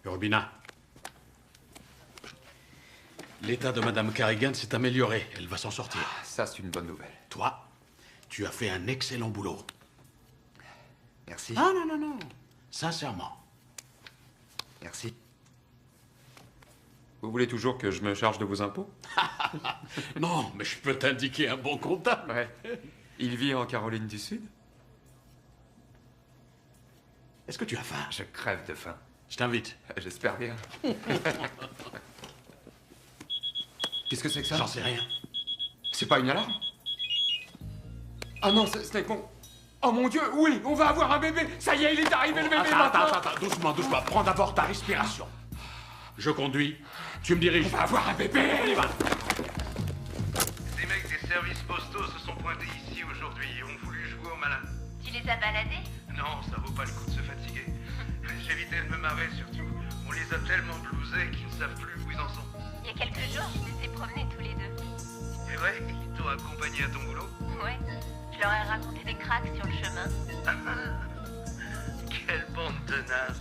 Urbina. L'état de Madame Carrigan s'est amélioré. Elle va s'en sortir. Ah, ça, c'est une bonne nouvelle. Toi, tu as fait un excellent boulot. Merci. Ah non, non, non. Sincèrement. Merci. Vous voulez toujours que je me charge de vos impôts? Non, mais je peux t'indiquer un bon comptable. Ouais. Il vit en Caroline du Sud? Est-ce que tu as faim? Je crève de faim. Je t'invite. J'espère bien. Qu'est-ce que c'est que ça? J'en sais rien. C'est pas une alarme? Ah non, c'était con. Oh mon Dieu, oui, on va avoir un bébé. Ça y est, il est arrivé le bébé maintenant. Attends, doucement. Prends d'abord ta respiration. Je conduis. Tu me diriges. On va avoir un bébé. On y va. Des mecs des services postaux se sont pointés ici aujourd'hui et ont voulu jouer au malin. Tu les as baladés? Non, ça vaut pas le coup de se fatiguer. J'évitais de me marrer surtout. On les a tellement blousés qu'ils ne savent plus où ils en sont. Il y a quelques jours, je les ai promenés tous les deux. C'est vrai, ils t'ont accompagné à ton boulot? Ouais. Je leur ai raconté des cracks sur le chemin. Quelle bande de nazes.